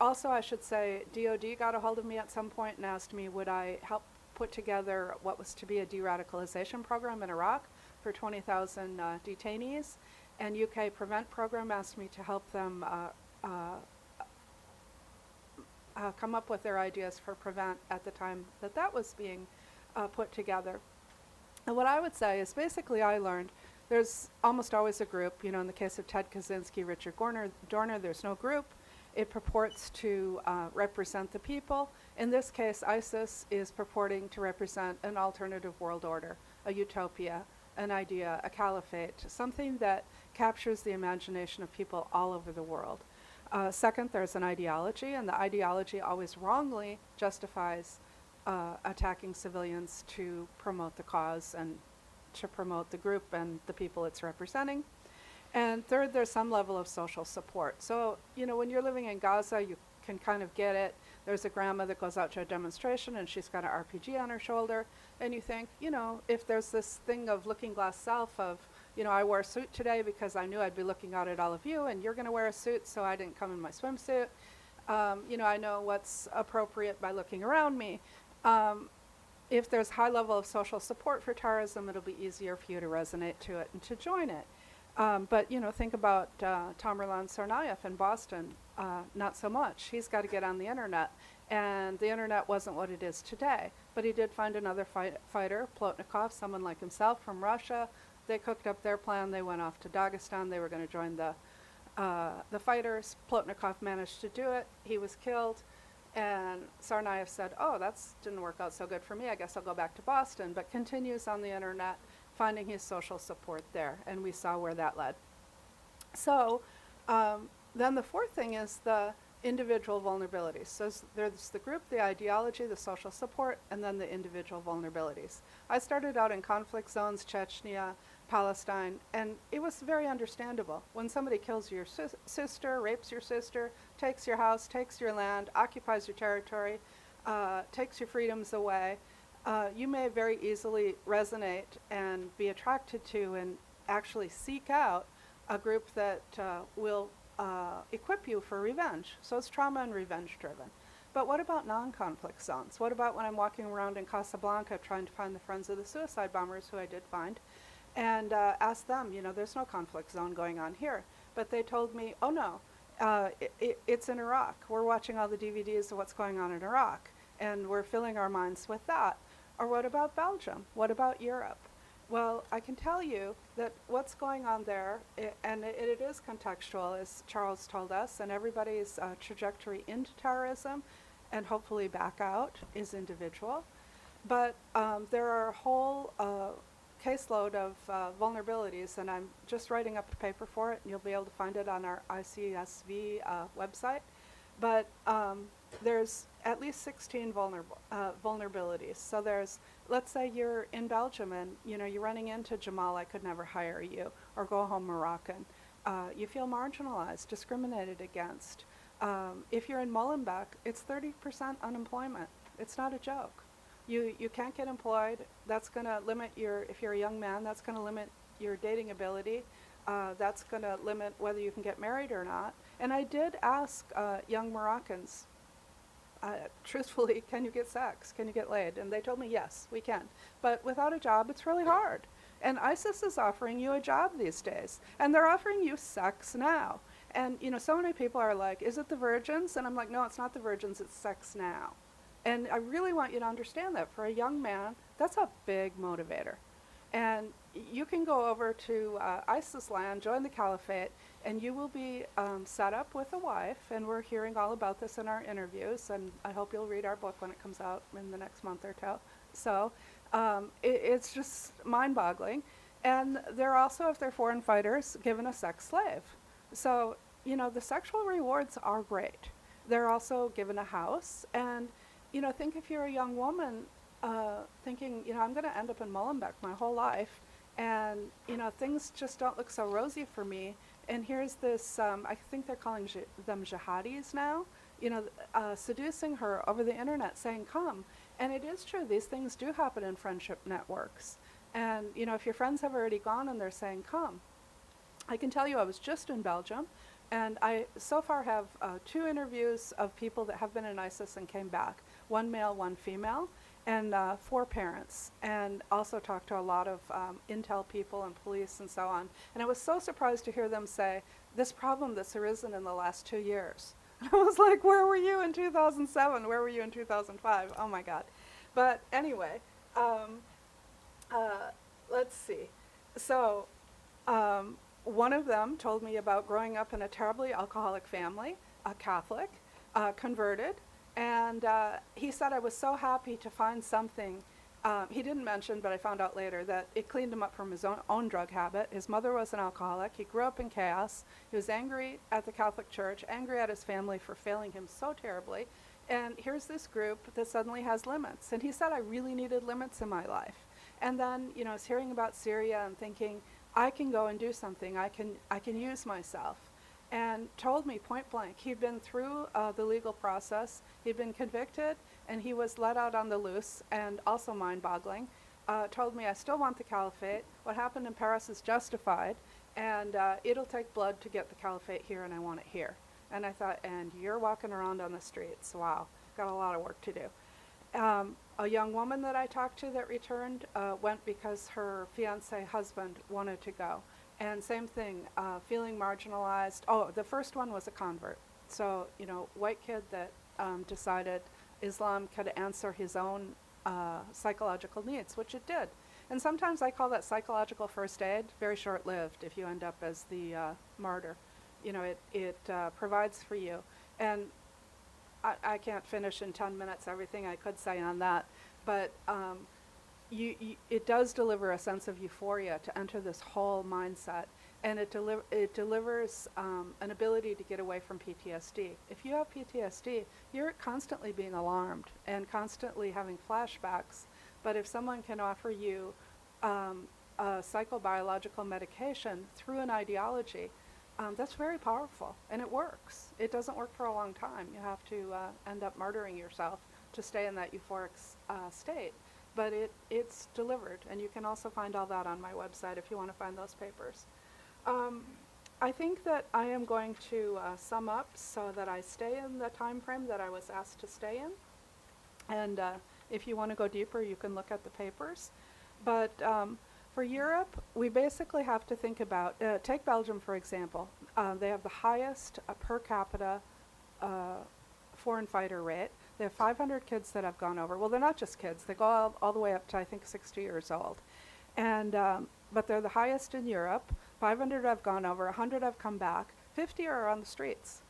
also, I should say, DOD got a hold of me at some point and asked me, would I help put together what was to be a de-radicalization program in Iraq for 20,000 detainees. And UK Prevent program asked me to help them come up with their ideas for Prevent at the time that was being put together. And what I would say is basically I learned there's almost always a group. You know, in the case of Ted Kaczynski, Richard Dorner, there's no group. It purports to represent the people. In this case, ISIS is purporting to represent an alternative world order, a utopia, an idea, a caliphate, something that captures the imagination of people all over the world. Second, there's an ideology, and the ideology always wrongly justifies attacking civilians to promote the cause and to promote the group and the people it's representing. And third, there's some level of social support. So, you know, when you're living in Gaza, you can kind of get it. There's a grandma that goes out to a demonstration and she's got an RPG on her shoulder. And you think, you know, if there's this thing of looking glass self of, you know, I wore a suit today because I knew I'd be looking out at all of you, and you're going to wear a suit, so I didn't come in my swimsuit. You know, I know what's appropriate by looking around me. If there's high level of social support for terrorism, it'll be easier for you to resonate to it and to join it. But, you know, think about Tamerlan Tsarnaev in Boston. Not so much. He's got to get on the internet. And the internet wasn't what it is today. But he did find another fighter, Plotnikov, someone like himself from Russia. They cooked up their plan. They went off to Dagestan. They were going to join the fighters. Plotnikov managed to do it. He was killed. And Tsarnaev said, oh, that didn't work out so good for me. I guess I'll go back to Boston. But continues on the internet, finding his social support there. And we saw where that led. So then the fourth thing is the individual vulnerabilities. So there's the group, the ideology, the social support, and then the individual vulnerabilities. I started out in conflict zones, Chechnya, Palestine, and it was very understandable. When somebody kills your sister, rapes your sister, takes your house, takes your land, occupies your territory, takes your freedoms away, you may very easily resonate and be attracted to and actually seek out a group that will equip you for revenge. So it's trauma and revenge driven. But what about non-conflict zones? What about when I'm walking around in Casablanca trying to find the friends of the suicide bombers, who I did find, and ask them, you know, there's no conflict zone going on here. But they told me, oh no, it's in Iraq. We're watching all the DVDs of what's going on in Iraq, and we're filling our minds with that. Or what about Belgium? What about Europe? Well, I can tell you that what's going on there, and it is contextual, as Charles told us, and everybody's trajectory into terrorism and hopefully back out is individual. But there are a whole caseload of vulnerabilities, and I'm just writing up a paper for it, and you'll be able to find it on our ICSV website. But there's at least 16 vulnerabilities. So there's, let's say you're in Belgium and, you know, you're running into Jamal, I could never hire you, or go home Moroccan. You feel marginalized, discriminated against. If you're in Molenbeek, it's 30% unemployment. It's not a joke. You can't get employed. That's going to limit if you're a young man, that's going to limit your dating ability. That's going to limit whether you can get married or not. And I did ask young Moroccans, truthfully, can you get sex? Can you get laid? And they told me, yes, we can. But without a job, it's really hard. And ISIS is offering you a job these days. And they're offering you sex now. And, you know, so many people are like, is it the virgins? And I'm like, no, it's not the virgins, it's sex now. And I really want you to understand that for a young man, that's a big motivator. And you can go over to ISIS land, join the caliphate, and you will be set up with a wife. And we're hearing all about this in our interviews. And I hope you'll read our book when it comes out in the next month or two. So it's just mind-boggling. And they're also, if they're foreign fighters, given a sex slave. So, you know, the sexual rewards are great. They're also given a house. And, you know, think if you're a young woman thinking, you know, I'm going to end up in Molenbeek my whole life. And, you know, things just don't look so rosy for me. And here's this, I think they're calling them jihadis now, you know, seducing her over the internet saying, come. And it is true, these things do happen in friendship networks. And, you know, if your friends have already gone and they're saying, come. I can tell you I was just in Belgium, and I so far have 2 interviews of people that have been in ISIS and came back, 1 male, 1 female, and 4 parents, and also talked to a lot of intel people and police and so on. And I was so surprised to hear them say, this problem that's arisen in the last 2 years. I was like, where were you in 2007? Where were you in 2005? Oh my God. But anyway, let's see. So one of them told me about growing up in a terribly alcoholic family, a Catholic, converted. And he said, I was so happy to find something. He didn't mention, but I found out later, that it cleaned him up from his own drug habit. His mother was an alcoholic. He grew up in chaos. He was angry at the Catholic Church, angry at his family for failing him so terribly. And here's this group that suddenly has limits. And he said, I really needed limits in my life. And then, you know, I was hearing about Syria and thinking, I can go and do something. I can use myself. And told me point blank, he'd been through the legal process, he'd been convicted, and he was let out on the loose, and also mind-boggling. Told me, I still want the caliphate. What happened in Paris is justified, and it'll take blood to get the caliphate here, and I want it here. And I thought, and you're walking around on the streets. Wow, got a lot of work to do. A young woman that I talked to that returned went because her fiancé husband wanted to go. And same thing, feeling marginalized. Oh, the first one was a convert. So, you know, white kid that decided Islam could answer his own psychological needs, which it did. And sometimes I call that psychological first aid, very short-lived if you end up as the martyr. You know, it provides for you. And I can't finish in 10 minutes everything I could say on that, but it does deliver a sense of euphoria to enter this whole mindset, and it delivers an ability to get away from PTSD. If you have PTSD, you're constantly being alarmed and constantly having flashbacks, but if someone can offer you a psychobiological medication through an ideology, that's very powerful, and it works. It doesn't work for a long time. You have to end up martyring yourself to stay in that euphoric state. But it's delivered, and you can also find all that on my website if you want to find those papers. I think that I am going to sum up so that I stay in the time frame that I was asked to stay in. And if you want to go deeper, you can look at the papers. But for Europe, we basically have to think about, take Belgium for example. They have the highest per capita foreign fighter rate. They have 500 kids that have gone over. Well, they're not just kids. They go all the way up to, I think, 60 years old. And, but they're the highest in Europe. 500 have gone over, 100 have come back, 50 are on the streets.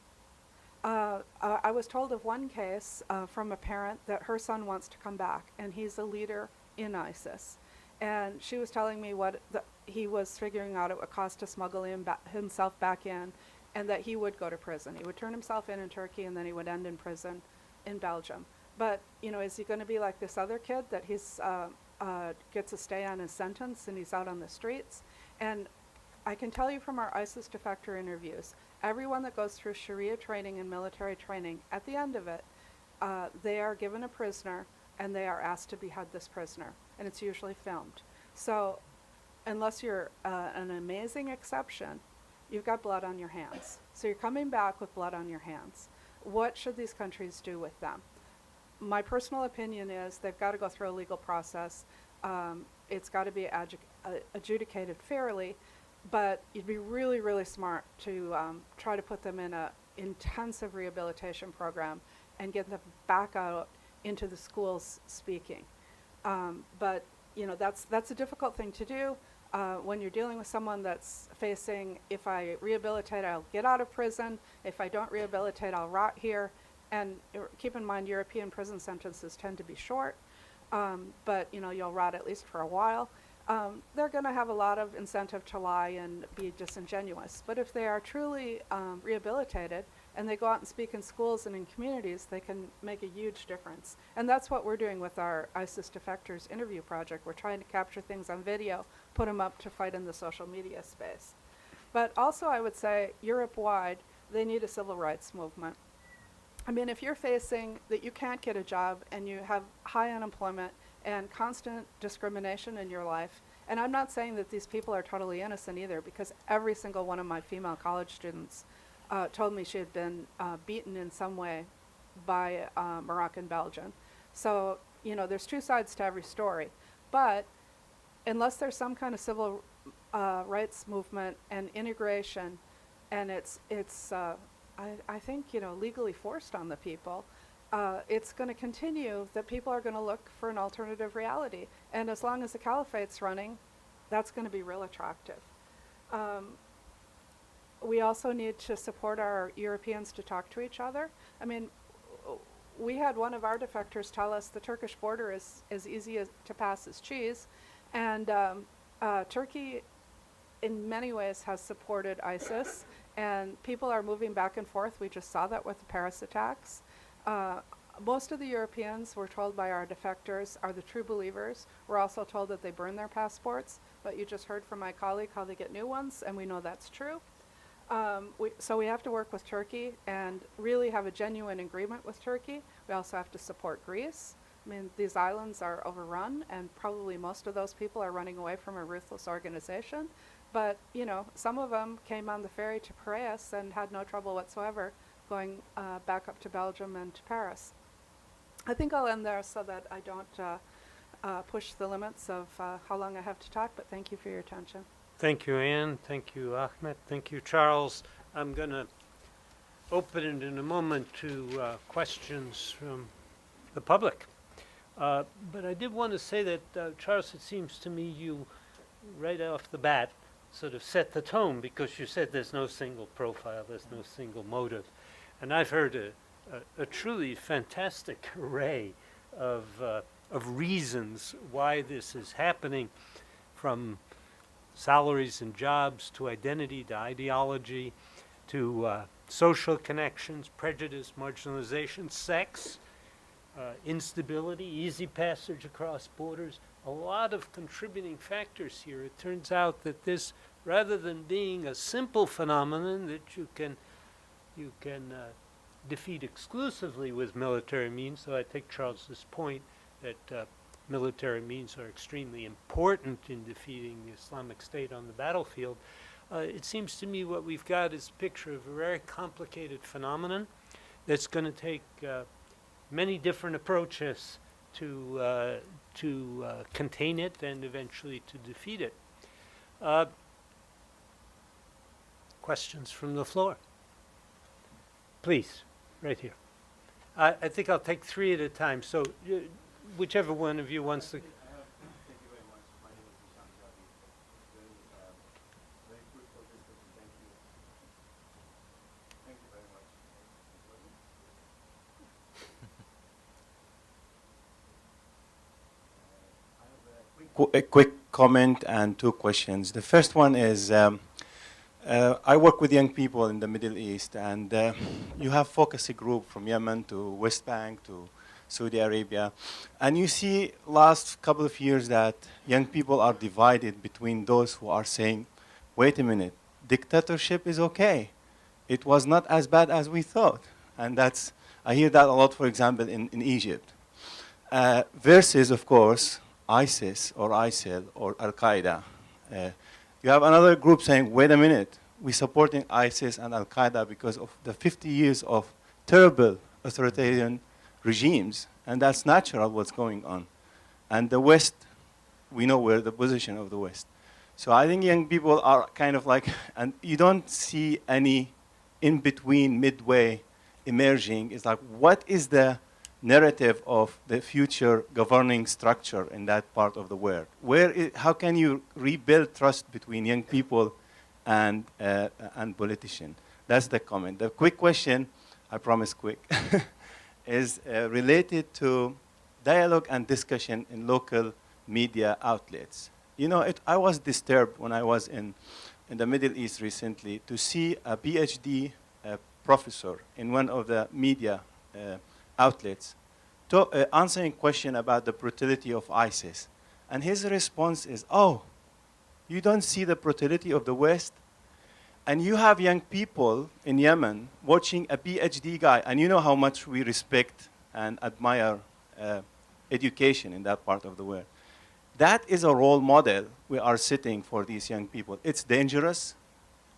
I was told of one case from a parent that her son wants to come back, and he's a leader in ISIS. And she was telling me what he was figuring out it would cost to smuggle himself back in, and that he would go to prison. He would turn himself in Turkey, and then he would end in prison in Belgium. But, you know, is he going to be like this other kid that he's gets a stay on his sentence and he's out on the streets? And I can tell you from our ISIS defector interviews, everyone that goes through Sharia training and military training, at the end of it, they are given a prisoner and they are asked to behead this prisoner. And it's usually filmed. So unless you're an amazing exception, you've got blood on your hands. So you're coming back with blood on your hands. What should these countries do with them? My personal opinion is they've got to go through a legal process. It's got to be adjudicated fairly, but you'd be really, really smart to try to put them in an intensive rehabilitation program and get them back out into the schools speaking. But you know, that's a difficult thing to do when you're dealing with someone that's facing, if I rehabilitate, I'll get out of prison. If I don't rehabilitate, I'll rot here. And keep in mind, European prison sentences tend to be short, but you know, you'll rot at least for a while. They're going to have a lot of incentive to lie and be disingenuous. But if they are truly rehabilitated and they go out and speak in schools and in communities, they can make a huge difference. And that's what we're doing with our ISIS defectors interview project. We're trying to capture things on video, put them up to fight in the social media space. But also, I would say, Europe-wide, they need a civil rights movement. I mean, if you're facing that you can't get a job and you have high unemployment and constant discrimination in your life, and I'm not saying that these people are totally innocent either, because every single one of my female college students told me she had been beaten in some way by Moroccan Belgian. So, you know, there's two sides to every story. But unless there's some kind of civil rights movement and integration, and I think, you know, legally forced on the people, it's going to continue that people are going to look for an alternative reality. And as long as the caliphate's running, that's going to be real attractive. We also need to support our Europeans to talk to each other. I mean, we had one of our defectors tell us the Turkish border is as easy to pass as cheese. And Turkey, in many ways, has supported ISIS. And people are moving back and forth. We just saw that with the Paris attacks. Most of the Europeans, we're told by our defectors, are the true believers. We're also told that they burn their passports. But you just heard from my colleague how they get new ones, and we know that's true. So we have to work with Turkey and really have a genuine agreement with Turkey. We also have to support Greece. I mean, these islands are overrun, and probably most of those people are running away from a ruthless organization. But, you know, some of them came on the ferry to Piraeus and had no trouble whatsoever going back up to Belgium and to Paris. I think I'll end there so that I don't push the limits of how long I have to talk, but thank you for your attention. Thank you, Anne. Thank you, Ahmet. Thank you, Charles. I'm going to open it in a moment to questions from the public. But I did want to say that, Charles, it seems to me you, right off the bat, sort of set the tone, because you said there's no single profile, there's no single motive. And I've heard a truly fantastic array of reasons why this is happening, from salaries and jobs to identity to ideology to social connections, prejudice, marginalization, sex, instability, easy passage across borders. A lot of contributing factors here. It turns out that this, rather than being a simple phenomenon that you can defeat exclusively with military means, so I take Charles's point that military means are extremely important in defeating the Islamic State on the battlefield. It seems to me what we've got is a picture of a very complicated phenomenon that's going to take many different approaches to contain it and eventually to defeat it. Questions from the floor? Please, right here. I think I'll take three at a time, so whichever one of you wants to. Thank you very much. My name is Ishan Jabi. Very quick for this, thank you. Thank you very much. I have a quick comment and two questions. The first one is, I work with young people in the Middle East, and you have focus group from Yemen to West Bank to Saudi Arabia, and you see last couple of years that young people are divided between those who are saying, wait a minute, dictatorship is okay. It was not as bad as we thought. And that's, I hear that a lot, for example, in Egypt. Versus, of course, ISIS or ISIL or Al-Qaeda. You have another group saying, wait a minute, we're supporting ISIS and Al-Qaeda because of the 50 years of terrible authoritarian regimes, and that's natural what's going on. And the West, we know where the position of the West. So I think young people are kind of like, and you don't see any in-between, midway emerging. It's like, what is the narrative of the future governing structure in that part of the world? How can you rebuild trust between young people and politicians? That's the comment. The quick question, I promise quick, is related to dialogue and discussion in local media outlets. You know, I was disturbed when I was in the Middle East recently to see a PhD professor in one of the media outlets answering a question about the brutality of ISIS. And his response is, oh, you don't see the brutality of the West? And you have young people in Yemen watching a PhD guy, and you know how much we respect and admire education in that part of the world. That is a role model we are setting for these young people. It's dangerous,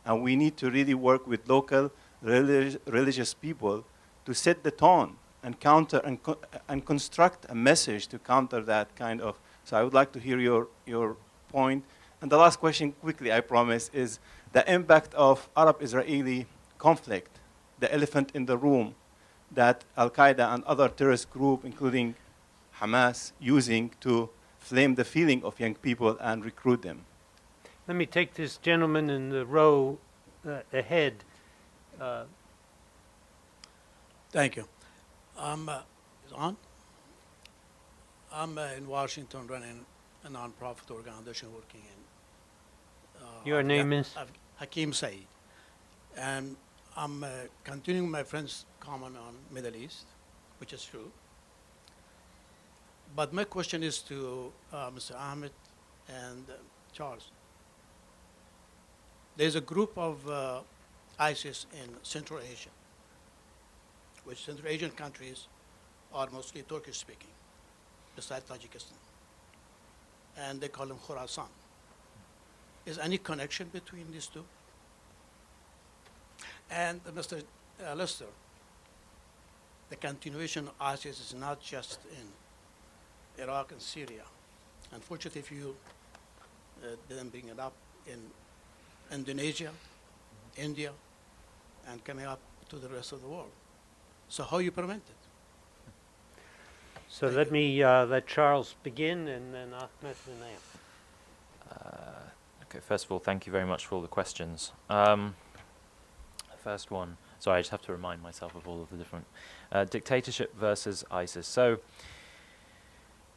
and we need to really work with local religious people to set the tone and counter and construct a message to counter that kind of. So I would like to hear your point. And the last question, quickly, I promise, is the impact of Arab-Israeli conflict, the elephant in the room that Al-Qaeda and other terrorist groups, including Hamas, using to flame the feeling of young people and recruit them. Let me take this gentleman in the row ahead. Thank you. Is on? I'm in Washington running a non-profit organization working in. Your name is? Hakim Said. And I'm continuing my friend's comment on Middle East, which is true. But my question is to Mr. Ahmet and Charles. There's a group of ISIS in Central Asia, which Central Asian countries are mostly Turkish speaking, besides Tajikistan. And they call them Khorasan. Is any connection between these two? And Mr. Lister, the continuation of ISIS is not just in Iraq and Syria. Unfortunately, if you didn't bring it up in Indonesia, India, and coming up to the rest of the world. So how you prevent it? So let me let Charles begin, and then Ahmed and Anne. Okay, first of all, thank you very much for all the questions. First one, sorry, I just have to remind myself of all of the different dictatorship versus ISIS. So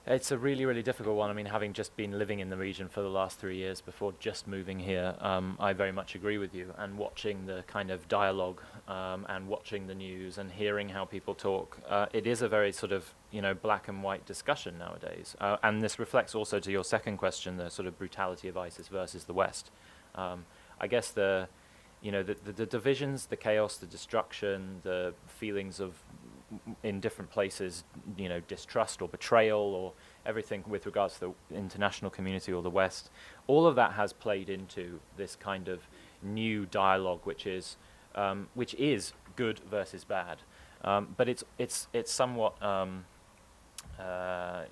it's a really, really difficult one. I mean, having just been living in the region for the last 3 years before just moving here, I very much agree with you. And watching the kind of dialogue and watching the news and hearing how people talk, it is a very sort of, black and white discussion nowadays. And this reflects also to your second question, the sort of brutality of ISIS versus the West. I guess the divisions, the chaos, the destruction, the feelings of in different places, distrust or betrayal or everything with regards to the international community or the West, all of that has played into this kind of new dialogue, which is good versus bad, but it's somewhat I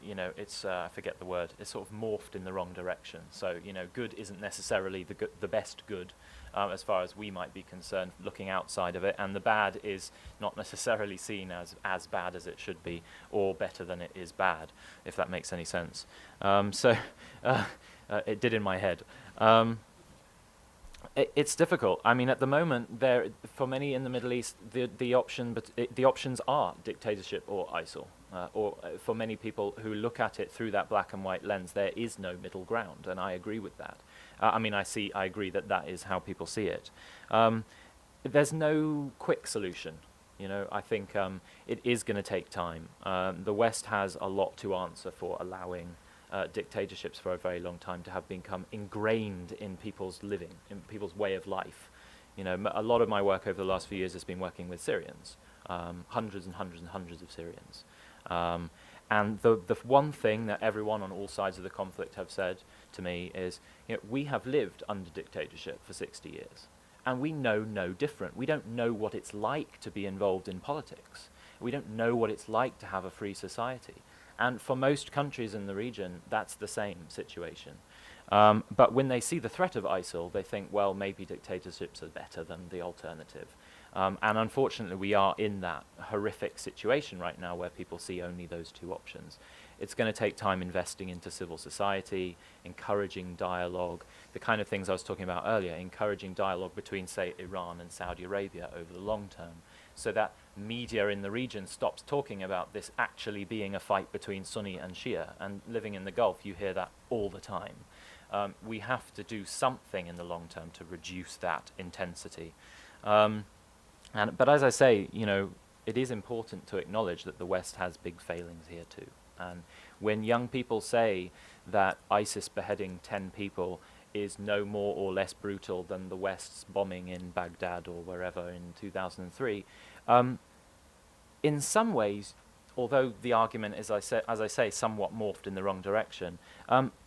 forget the word. It's sort of morphed in the wrong direction. So good isn't necessarily the best good. As far as we might be concerned, looking outside of it, and the bad is not necessarily seen as bad as it should be, or better than it is bad, if that makes any sense. It did in my head. It's difficult. I mean, at the moment, for many in the Middle East, the options are dictatorship or ISIL. Or for many people who look at it through that black and white lens, there is no middle ground, and I agree with that. I agree that is how people see it. There's no quick solution. I think it is going to take time. The West has a lot to answer for allowing dictatorships for a very long time to have become ingrained in people's living, in people's way of life. A lot of my work over the last few years has been working with Syrians, hundreds and hundreds and hundreds of Syrians. And the one thing that everyone on all sides of the conflict have said to me is, we have lived under dictatorship for 60 years, and we know no different. We don't know what it's like to be involved in politics. We don't know what it's like to have a free society. And for most countries in the region, that's the same situation. But when they see the threat of ISIL, they think, well, maybe dictatorships are better than the alternative. And unfortunately, we are in that horrific situation right now where people see only those two options. It's going to take time investing into civil society, encouraging dialogue, the kind of things I was talking about earlier, encouraging dialogue between, say, Iran and Saudi Arabia over the long term, so that media in the region stops talking about this actually being a fight between Sunni and Shia. And living in the Gulf, you hear that all the time. We have to do something in the long term to reduce that intensity. But as I say, you know, it is important to acknowledge that the West has big failings here too. And when young people say that ISIS beheading 10 people is no more or less brutal than the West's bombing in Baghdad or wherever in 2003, in some ways, although the argument is, as I say, somewhat morphed in the wrong direction,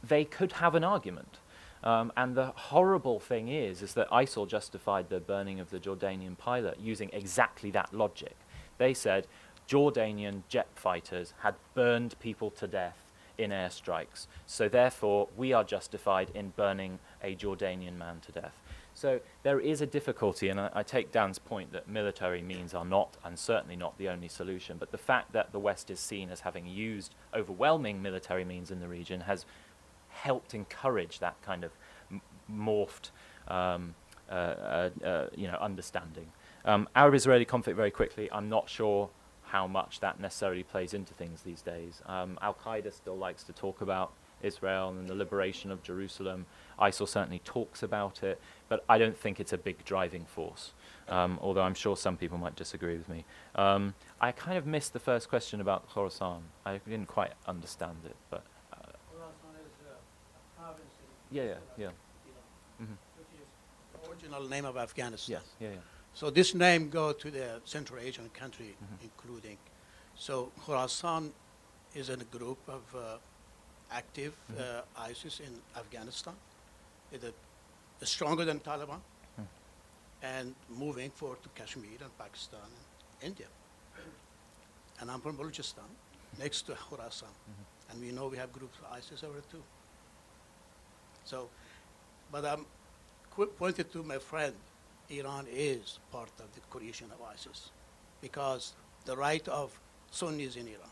they could have an argument. And the horrible thing is that ISIL justified the burning of the Jordanian pilot using exactly that logic. They said Jordanian jet fighters had burned people to death in airstrikes, so therefore we are justified in burning a Jordanian man to death. So there is a difficulty, and I take Dan's point that military means are not, and certainly not, the only solution, but the fact that the West is seen as having used overwhelming military means in the region has helped encourage that kind of morphed understanding. Arab-Israeli conflict, very quickly, I'm not sure how much that necessarily plays into things these days. Al-Qaeda still likes to talk about Israel and the liberation of Jerusalem. ISIL certainly talks about it, but I don't think it's a big driving force, although I'm sure some people might disagree with me. I kind of missed the first question about Khorasan. I didn't quite understand it, but... Khorasan is a province in yeah. Iran, Mm-hmm. which is the original name of Afghanistan. Yes, yeah. So this name go to the Central Asian country, Mhm. including. So Khorasan is in a group of active ISIS in Afghanistan. It's stronger than Taliban, and moving forward to Kashmir and Pakistan and India. And I'm from Balochistan, next to Khorasan, and we know we have groups of ISIS over too. So, but I'm pointed to my friend. Iran is part of the coalition of ISIS because the right of Sunnis in Iran.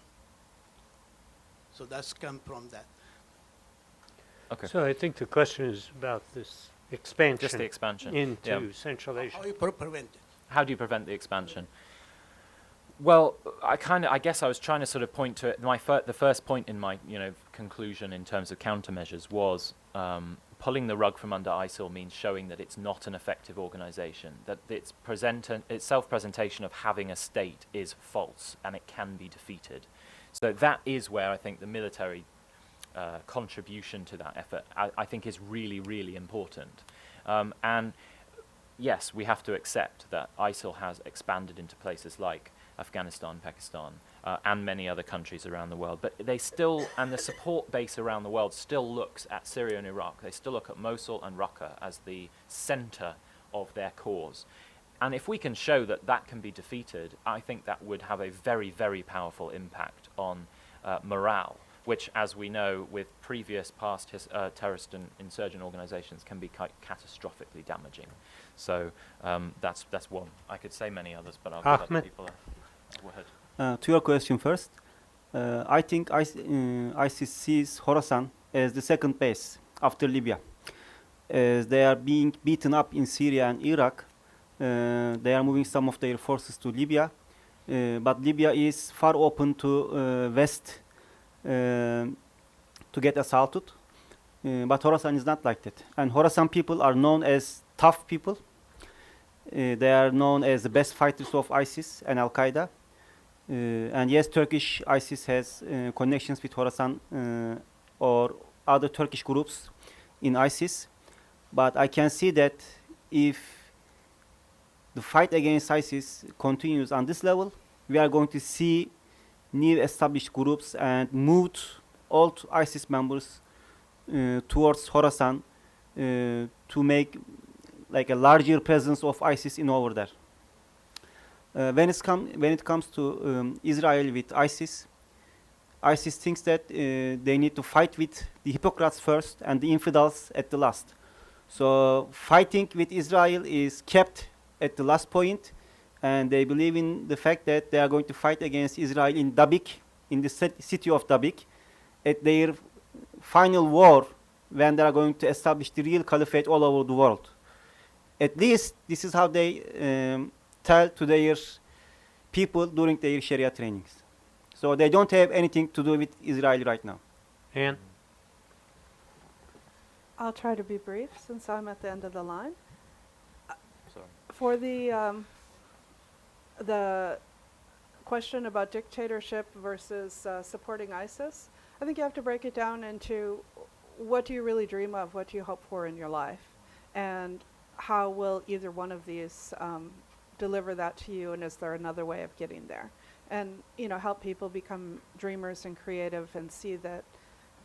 So that's come from that. Okay. So I think the question is about this expansion. Just the expansion. Into Yeah. Central Asia. How you prevent it? How do you prevent the expansion? Well, I guess I was trying to sort of point to it. The first point in my conclusion in terms of countermeasures was pulling the rug from under ISIL means showing that it's not an effective organization, that its self-presentation of having a state is false and it can be defeated. So that is where I think the military contribution to that effort, I think, is really, really important. And yes, we have to accept that ISIL has expanded into places like Afghanistan, Pakistan, and many other countries around the world. But they still, and the support base around the world still looks at Syria and Iraq. They still look at Mosul and Raqqa as the center of their cause. And if we can show that that can be defeated, I think that would have a very, very powerful impact on morale, which, as we know, with previous past terrorist and insurgent organizations, can be quite catastrophically damaging. So that's one. I could say many others, but I'll give other Ahmet. people a word. To your question first, I think ISIS sees Khorasan as the second base after Libya. As they are being beaten up in Syria and Iraq, they are moving some of their forces to Libya, but Libya is far open to West to get assaulted. But Khorasan is not like that. And Khorasan people are known as tough people. They are known as the best fighters of ISIS and Al-Qaeda. And yes, Turkish ISIS has connections with Khorasan or other Turkish groups in ISIS. But I can see that if the fight against ISIS continues on this level, we are going to see new established groups and moved old ISIS members towards Khorasan to make like a larger presence of ISIS in over there. When it comes to Israel with ISIS thinks that they need to fight with the hypocrites first and the infidels at the last. So fighting with Israel is kept at the last point, and they believe in the fact that they are going to fight against Israel in Dabik, in the city of Dabik, at their final war, when they are going to establish the real caliphate all over the world. At least this is how they tell to their people during their Sharia trainings. So they don't have anything to do with Israel right now. Anne? I'll try to be brief since I'm at the end of the line. Sorry. For the question about dictatorship versus supporting ISIS, I think you have to break it down into what do you really dream of, what do you hope for in your life, and how will either one of these deliver that to you, and is there another way of getting there? And help people become dreamers and creative and see that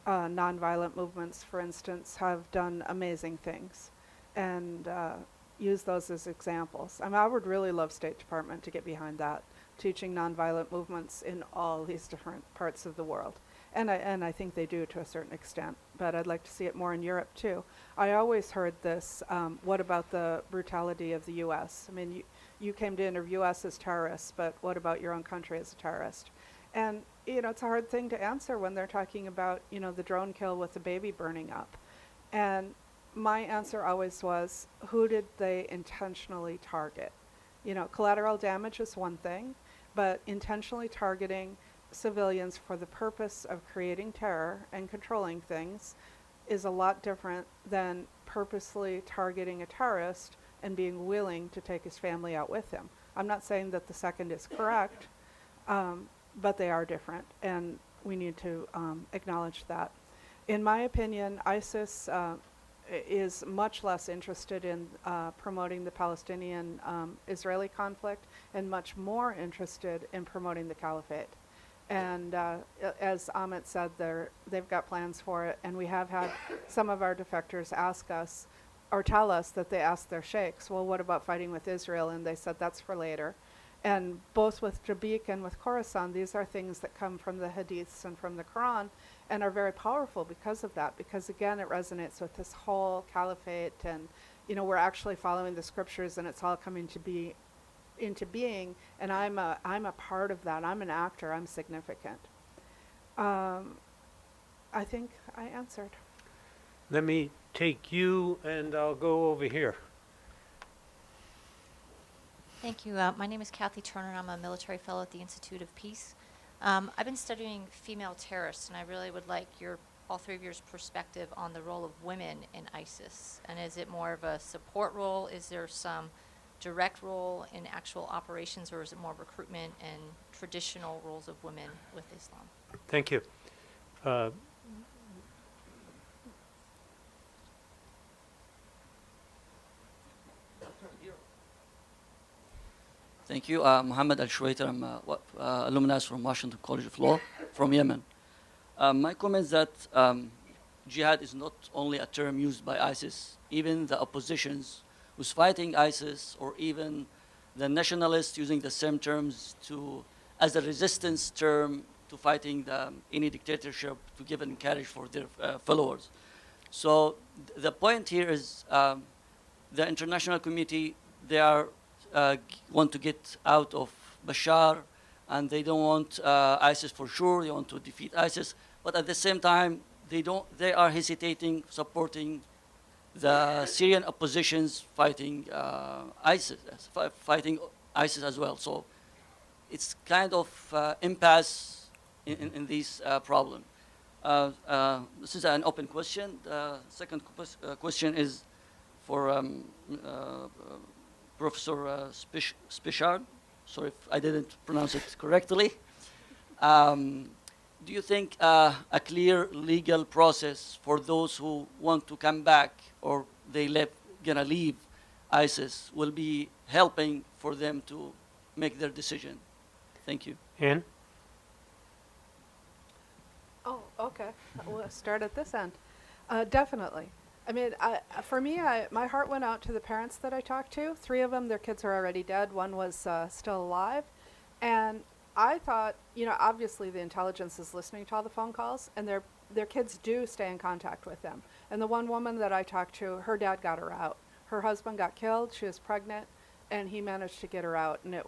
nonviolent movements, for instance, have done amazing things, and use those as examples. I would really love State Department to get behind that, teaching nonviolent movements in all these different parts of the world. And I think they do to a certain extent, but I'd like to see it more in Europe too. I always heard this, what about the brutality of the US? I mean, you came to interview us as terrorists, but what about your own country as a terrorist? And it's a hard thing to answer when they're talking about, the drone kill with the baby burning up. And my answer always was, who did they intentionally target? Collateral damage is one thing, but intentionally targeting civilians for the purpose of creating terror and controlling things is a lot different than purposely targeting a terrorist and being willing to take his family out with him. I'm not saying that the second is correct, but they are different, and we need to acknowledge that. In my opinion, ISIS is much less interested in promoting the Palestinian-Israeli conflict and much more interested in promoting the caliphate. And as Ahmet said, they've got plans for it, and we have had some of our defectors ask us or tell us that they asked their sheikhs, well, what about fighting with Israel? And they said that's for later. And both with Jabik and with Khorasan, these are things that come from the hadiths and from the Quran and are very powerful because of that, because again, it resonates with this whole caliphate, and we're actually following the scriptures, and it's all coming to be into being, and I'm a part of that. I'm an actor. I'm significant. I think I answered. Let me take you, and I'll go over here. Thank you. My name is Kathy Turner. I'm a military fellow at the Institute of Peace. I've been studying female terrorists, and I really would like all three of your perspective on the role of women in ISIS. And is it more of a support role? Is there some direct role in actual operations, or is it more recruitment and traditional roles of women with Islam? Thank you. Thank you. Mohammed Al-Shwaiter. I'm alumnus from Washington College of Law from Yemen. My comment is that jihad is not only a term used by ISIS. Even the oppositions who's fighting ISIS, or even the nationalists using the same terms as a resistance term to fighting any dictatorship, to give encourage for their followers. So the point here is the international community, they are want to get out of Bashar, and they don't want ISIS for sure. They want to defeat ISIS, but at the same time, they are hesitating, supporting the Syrian oppositions fighting ISIS as well. So it's kind of impasse in this problem. This is an open question. The second question is for Professor Speckhard. Sorry if I didn't pronounce it correctly. Do you think a clear legal process for those who want to come back, or gonna leave ISIS, will be helping for them to make their decision? Thank you. Anne? Oh, okay. We'll start at this end. Definitely. I mean, for me, my heart went out to the parents that I talked to. 3 of them, their kids are already dead. 1 was still alive. And I thought, obviously the intelligence is listening to all the phone calls, and their kids do stay in contact with them. And the one woman that I talked to, her dad got her out. Her husband got killed. She was pregnant. and he managed to get her out, and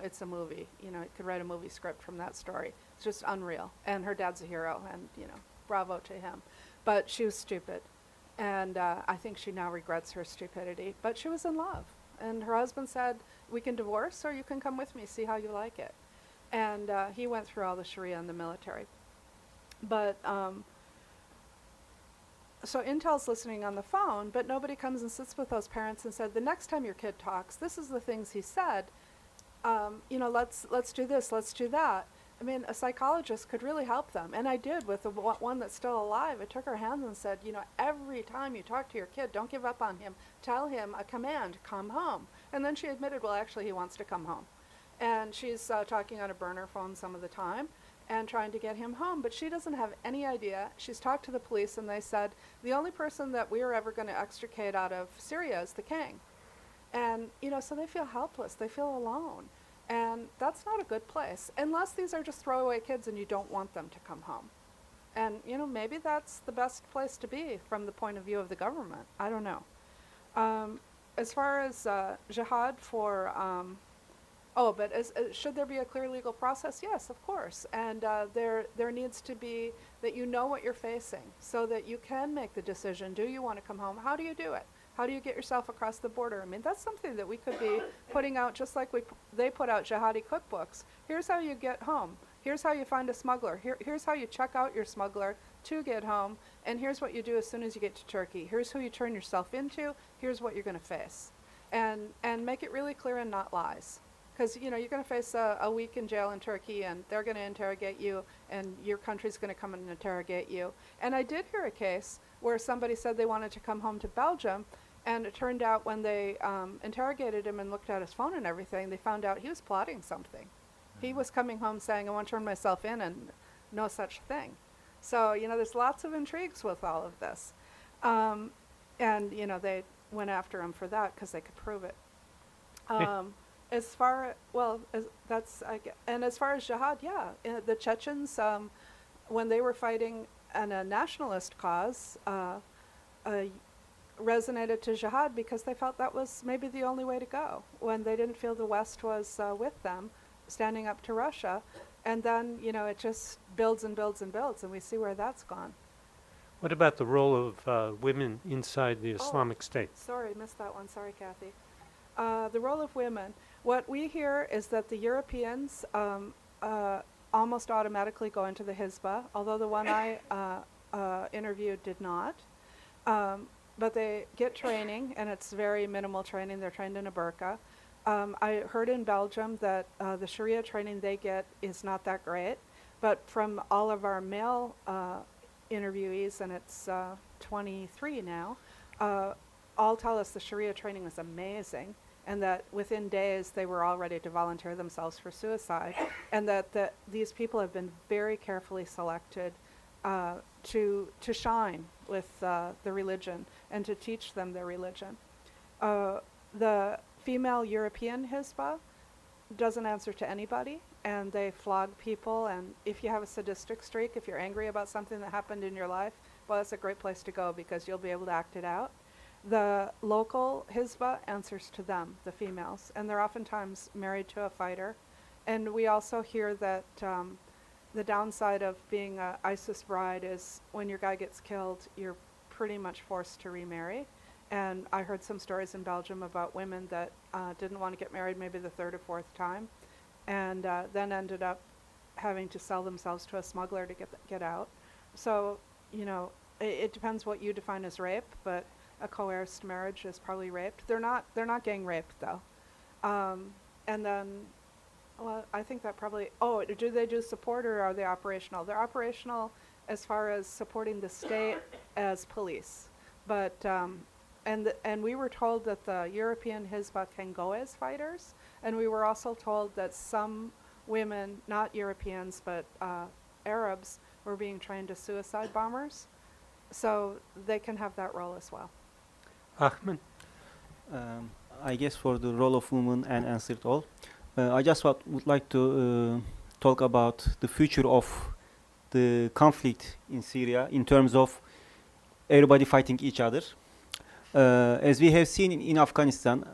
it's a movie. You could write a movie script from that story. It's just unreal. And her dad's a hero, and bravo to him. But she was stupid, and I think she now regrets her stupidity. But she was in love, and her husband said, "We can divorce, or you can come with me, see how you like it." And he went through all the Sharia and the military. But so Intel's listening on the phone, but nobody comes and sits with those parents and said, the next time your kid talks, this is the things he said. Let's do this, let's do that. I mean, a psychologist could really help them. And I did with the one that's still alive. I took her hands and said, every time you talk to your kid, don't give up on him. Tell him a command, come home. And then she admitted, well, actually, he wants to come home. And she's talking on a burner phone some of the time and trying to get him home, but she doesn't have any idea. She's talked to the police, and they said, the only person that we are ever going to extricate out of Syria is the king. And, so they feel helpless. They feel alone. And that's not a good place, unless these are just throwaway kids and you don't want them to come home. And, maybe that's the best place to be from the point of view of the government. I don't know. As far as jihad for... but should there be a clear legal process? Yes, of course. And there needs to be that you know what you're facing so that you can make the decision. Do you want to come home? How do you do it? How do you get yourself across the border? I mean, that's something that we could be putting out, just like they put out jihadi cookbooks. Here's how you get home. Here's how you find a smuggler. Here's how you check out your smuggler to get home. And here's what you do as soon as you get to Turkey. Here's who you turn yourself into. Here's what you're going to face. And make it really clear and not lies. Because, you're going to face a week in jail in Turkey, and they're going to interrogate you, and your country's going to come and interrogate you. And I did hear a case where somebody said they wanted to come home to Belgium, and it turned out when they interrogated him and looked at his phone and everything, they found out he was plotting something. He was coming home saying, I want to turn myself in, and no such thing. So, there's lots of intrigues with all of this. And, they went after him for that because they could prove it. As far as jihad, the Chechens, when they were fighting in a nationalist cause, resonated to jihad because they felt that was maybe the only way to go when they didn't feel the West was with them, standing up to Russia. And then, it just builds and builds and builds, and we see where that's gone. What about the role of women inside the Islamic State? Sorry, missed that one. Sorry, Kathy. The role of women. What we hear is that the Europeans almost automatically go into the Hizbah, although the one I interviewed did not. But they get training, and it's very minimal training. They're trained in a burqa. I heard in Belgium that the Sharia training they get is not that great, but from all of our male interviewees, and it's 23 now, all tell us the Sharia training is amazing, and that within days they were all ready to volunteer themselves for suicide, and that these people have been very carefully selected to shine with the religion and to teach them their religion. The female European Hizbah doesn't answer to anybody, and they flog people, and if you have a sadistic streak, if you're angry about something that happened in your life, well, that's a great place to go because you'll be able to act it out. The local Hizbah answers to them, the females, and they're oftentimes married to a fighter. And we also hear that the downside of being an ISIS bride is when your guy gets killed, you're pretty much forced to remarry. And I heard some stories in Belgium about women that didn't want to get married maybe the third or fourth time, and then ended up having to sell themselves to a smuggler to get out. So, it depends what you define as rape, but a coerced marriage is probably raped. They're not gang raped though. And then, well, I think that probably, do they do support or are they operational? They're operational as far as supporting the state as police. But, and we were told that the European Hizbah can go as fighters, and we were also told that some women, not Europeans, but Arabs, were being trained as suicide bombers. So they can have that role as well. Ahmed? I guess for the role of women and answer it all, I just would like to talk about the future of the conflict in Syria in terms of everybody fighting each other. As we have seen in Afghanistan,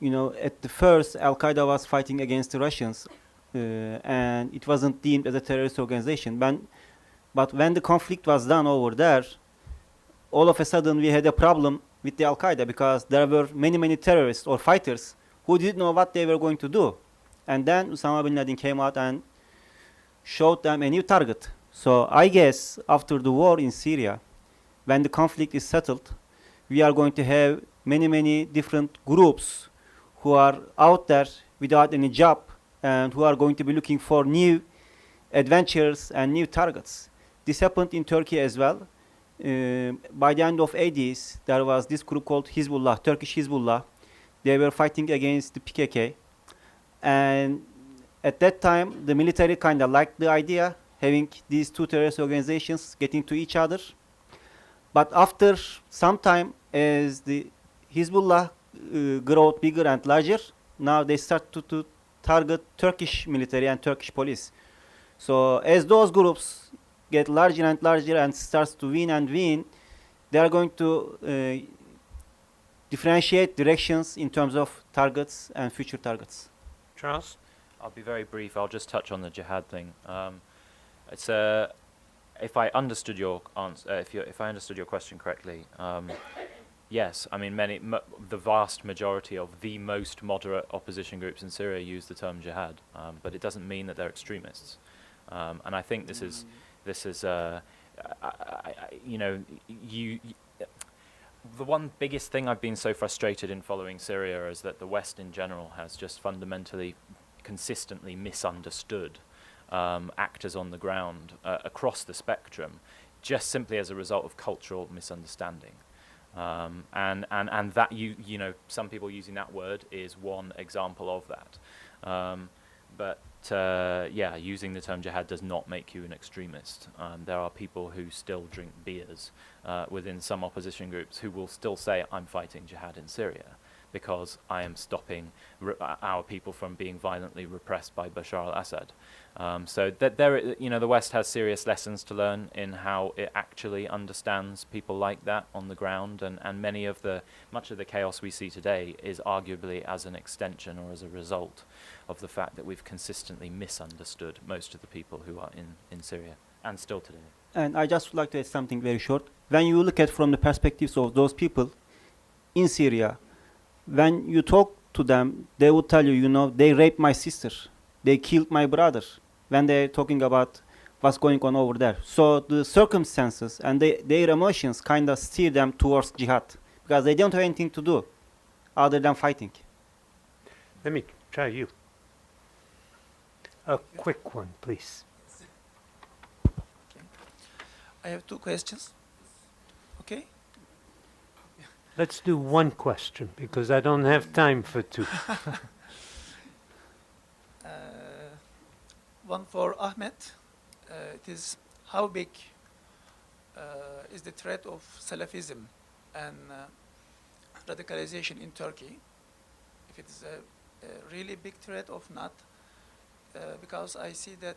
at the first, Al-Qaeda was fighting against the Russians, and it wasn't deemed as a terrorist organization. But when the conflict was done over there, all of a sudden we had a problem with the Al-Qaeda because there were many, many terrorists or fighters who didn't know what they were going to do. And then Osama bin Laden came out and showed them a new target. So I guess after the war in Syria, when the conflict is settled, we are going to have many, many different groups who are out there without any job and who are going to be looking for new adventures and new targets. This happened in Turkey as well. By the end of 80s, there was this group called Hizbullah, Turkish Hizbullah. They were fighting against the PKK. And at that time, the military kind of liked the idea, having these two terrorist organizations getting to each other. But after some time, as the Hizbullah grew bigger and larger, now they start to target Turkish military and Turkish police. So as those groups get larger and larger and starts to win and win, they are going to differentiate directions in terms of targets and future targets. Charles? I'll be very brief. I'll just touch on the jihad thing. If I understood your answer, if I understood your question correctly, yes. I mean, the vast majority of the most moderate opposition groups in Syria use the term jihad, but it doesn't mean that they're extremists. And I think this is the one biggest thing I've been so frustrated in following Syria is that the West in general has just fundamentally, consistently misunderstood actors on the ground across the spectrum, just simply as a result of cultural misunderstanding. And that some people using that word is one example of that. But using the term jihad does not make you an extremist. There are people who still drink beers within some opposition groups who will still say, I'm fighting jihad in Syria because I am stopping our people from being violently repressed by Bashar al-Assad. So that the West has serious lessons to learn in how it actually understands people like that on the ground, and much of the chaos we see today is arguably as an extension or as a result of the fact that we've consistently misunderstood most of the people who are in Syria, and still today. And I just would like to add something very short. When you look at from the perspectives of those people in Syria, when you talk to them, they will tell you, they raped my sister, they killed my brother, when they're talking about what's going on over there. So the circumstances and their emotions kind of steer them towards jihad, because they don't have anything to do other than fighting. Let me try you. A quick one, please. I have two questions. Okay? Let's do one question, because I don't have time for two. One for Ahmet. It is how big is the threat of Salafism and radicalization in Turkey? If it is a really big threat or not? Because I see that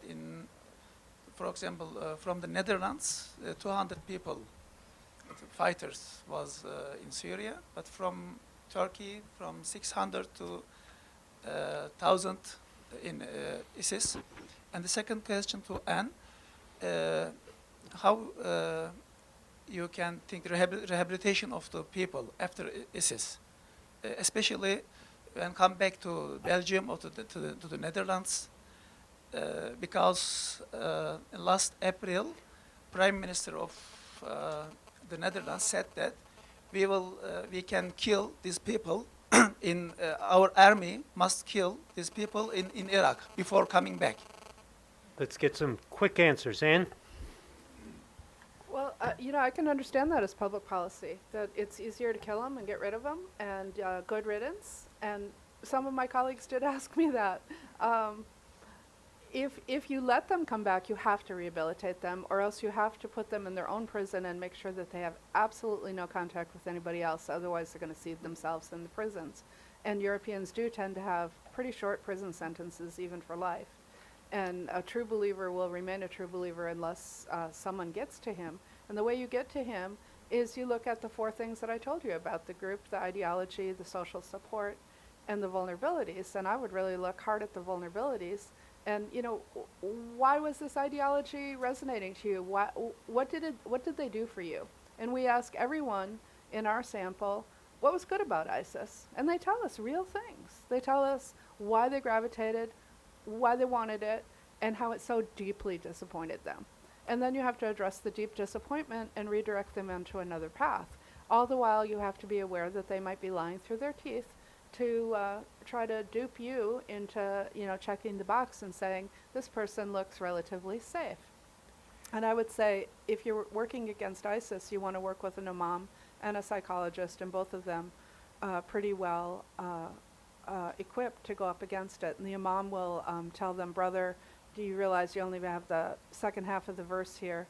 for example, from the Netherlands, 200 people, fighters was in Syria, but from Turkey, from 600 to 1,000 in ISIS. And the second question to Anne, how you can think rehabilitation of the people after ISIS, especially when come back to Belgium or to the Netherlands, because last April, Prime Minister of the Netherlands said that we can kill these people in our army must kill these people in Iraq before coming back. Let's get some quick answers. Anne? Well, I can understand that as public policy, that it's easier to kill them and get rid of them, and good riddance. And some of my colleagues did ask me that. If you let them come back, you have to rehabilitate them, or else you have to put them in their own prison and make sure that they have absolutely no contact with anybody else. Otherwise, they're going to see themselves in the prisons. And Europeans do tend to have pretty short prison sentences, even for life. And a true believer will remain a true believer unless someone gets to him. And the way you get to him is you look at the four things that I told you about: the group, the ideology, the social support, and the vulnerabilities. And I would really look hard at the vulnerabilities. And why was this ideology resonating to you? What did they do for you? And we ask everyone in our sample, what was good about ISIS? And they tell us real things. They tell us why they gravitated, why they wanted it, and how it so deeply disappointed them. And then you have to address the deep disappointment and redirect them into another path. All the while, you have to be aware that they might be lying through their teeth to try to dupe you into, checking the box and saying, this person looks relatively safe. And I would say, if you're working against ISIS, you want to work with an imam and a psychologist, and both of them pretty well equipped to go up against it. And the imam will tell them, brother, do you realize you only have the second half of the verse here?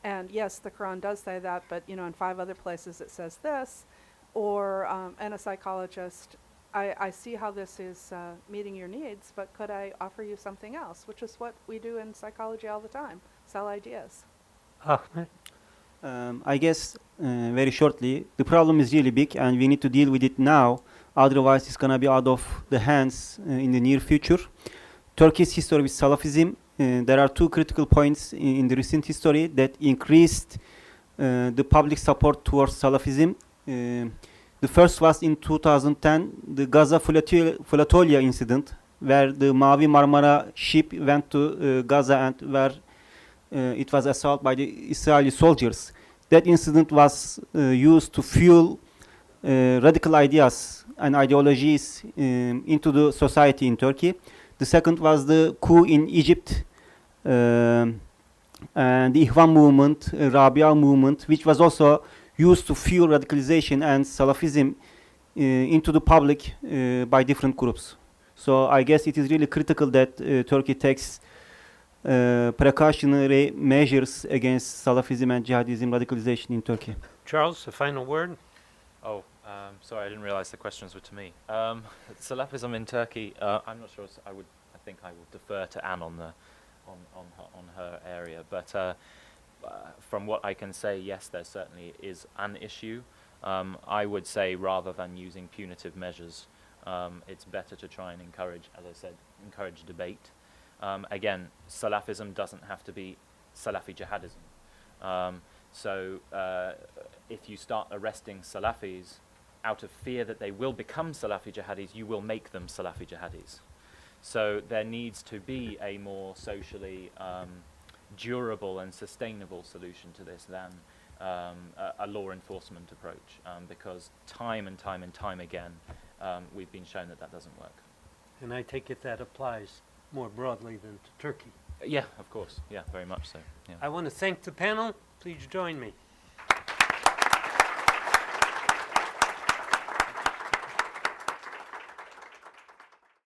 And yes, the Quran does say that, but in 5 other places it says this. Or, and a psychologist, I see how this is meeting your needs, but could I offer you something else? Which is what we do in psychology all the time, sell ideas. Ahmet? I guess very shortly, the problem is really big and we need to deal with it now. Otherwise, it's going to be out of the hands in the near future. Turkey's history with Salafism, there are 2 critical points in the recent history that increased the public support towards Salafism. The first was in 2010, the Gaza flotilla incident, where the Mavi Marmara ship went to Gaza and where it was assaulted by the Israeli soldiers. That incident was used to fuel radical ideas and ideologies into the society in Turkey. The second was the coup in Egypt and the Ihwan movement, Rabia movement, which was also used to fuel radicalization and Salafism into the public by different groups. So I guess it is really critical that Turkey takes precautionary measures against Salafism and Jihadism radicalization in Turkey. Charles, a final word? Oh, sorry, I didn't realize the questions were to me. Salafism in Turkey, I'm not sure. I think I will defer to Anne on her area. But from what I can say, yes, there certainly is an issue. I would say rather than using punitive measures, it's better to try and encourage, as I said, encourage debate. Again, Salafism doesn't have to be Salafi jihadism. So if you start arresting Salafis out of fear that they will become Salafi jihadis, you will make them Salafi jihadis. So there needs to be a more socially durable and sustainable solution to this than a law enforcement approach, because time and time again we've been shown that doesn't work. And I take it that applies more broadly than to Turkey. Yeah, of course. Yeah, very much so. Yeah. I want to thank the panel. Please join me.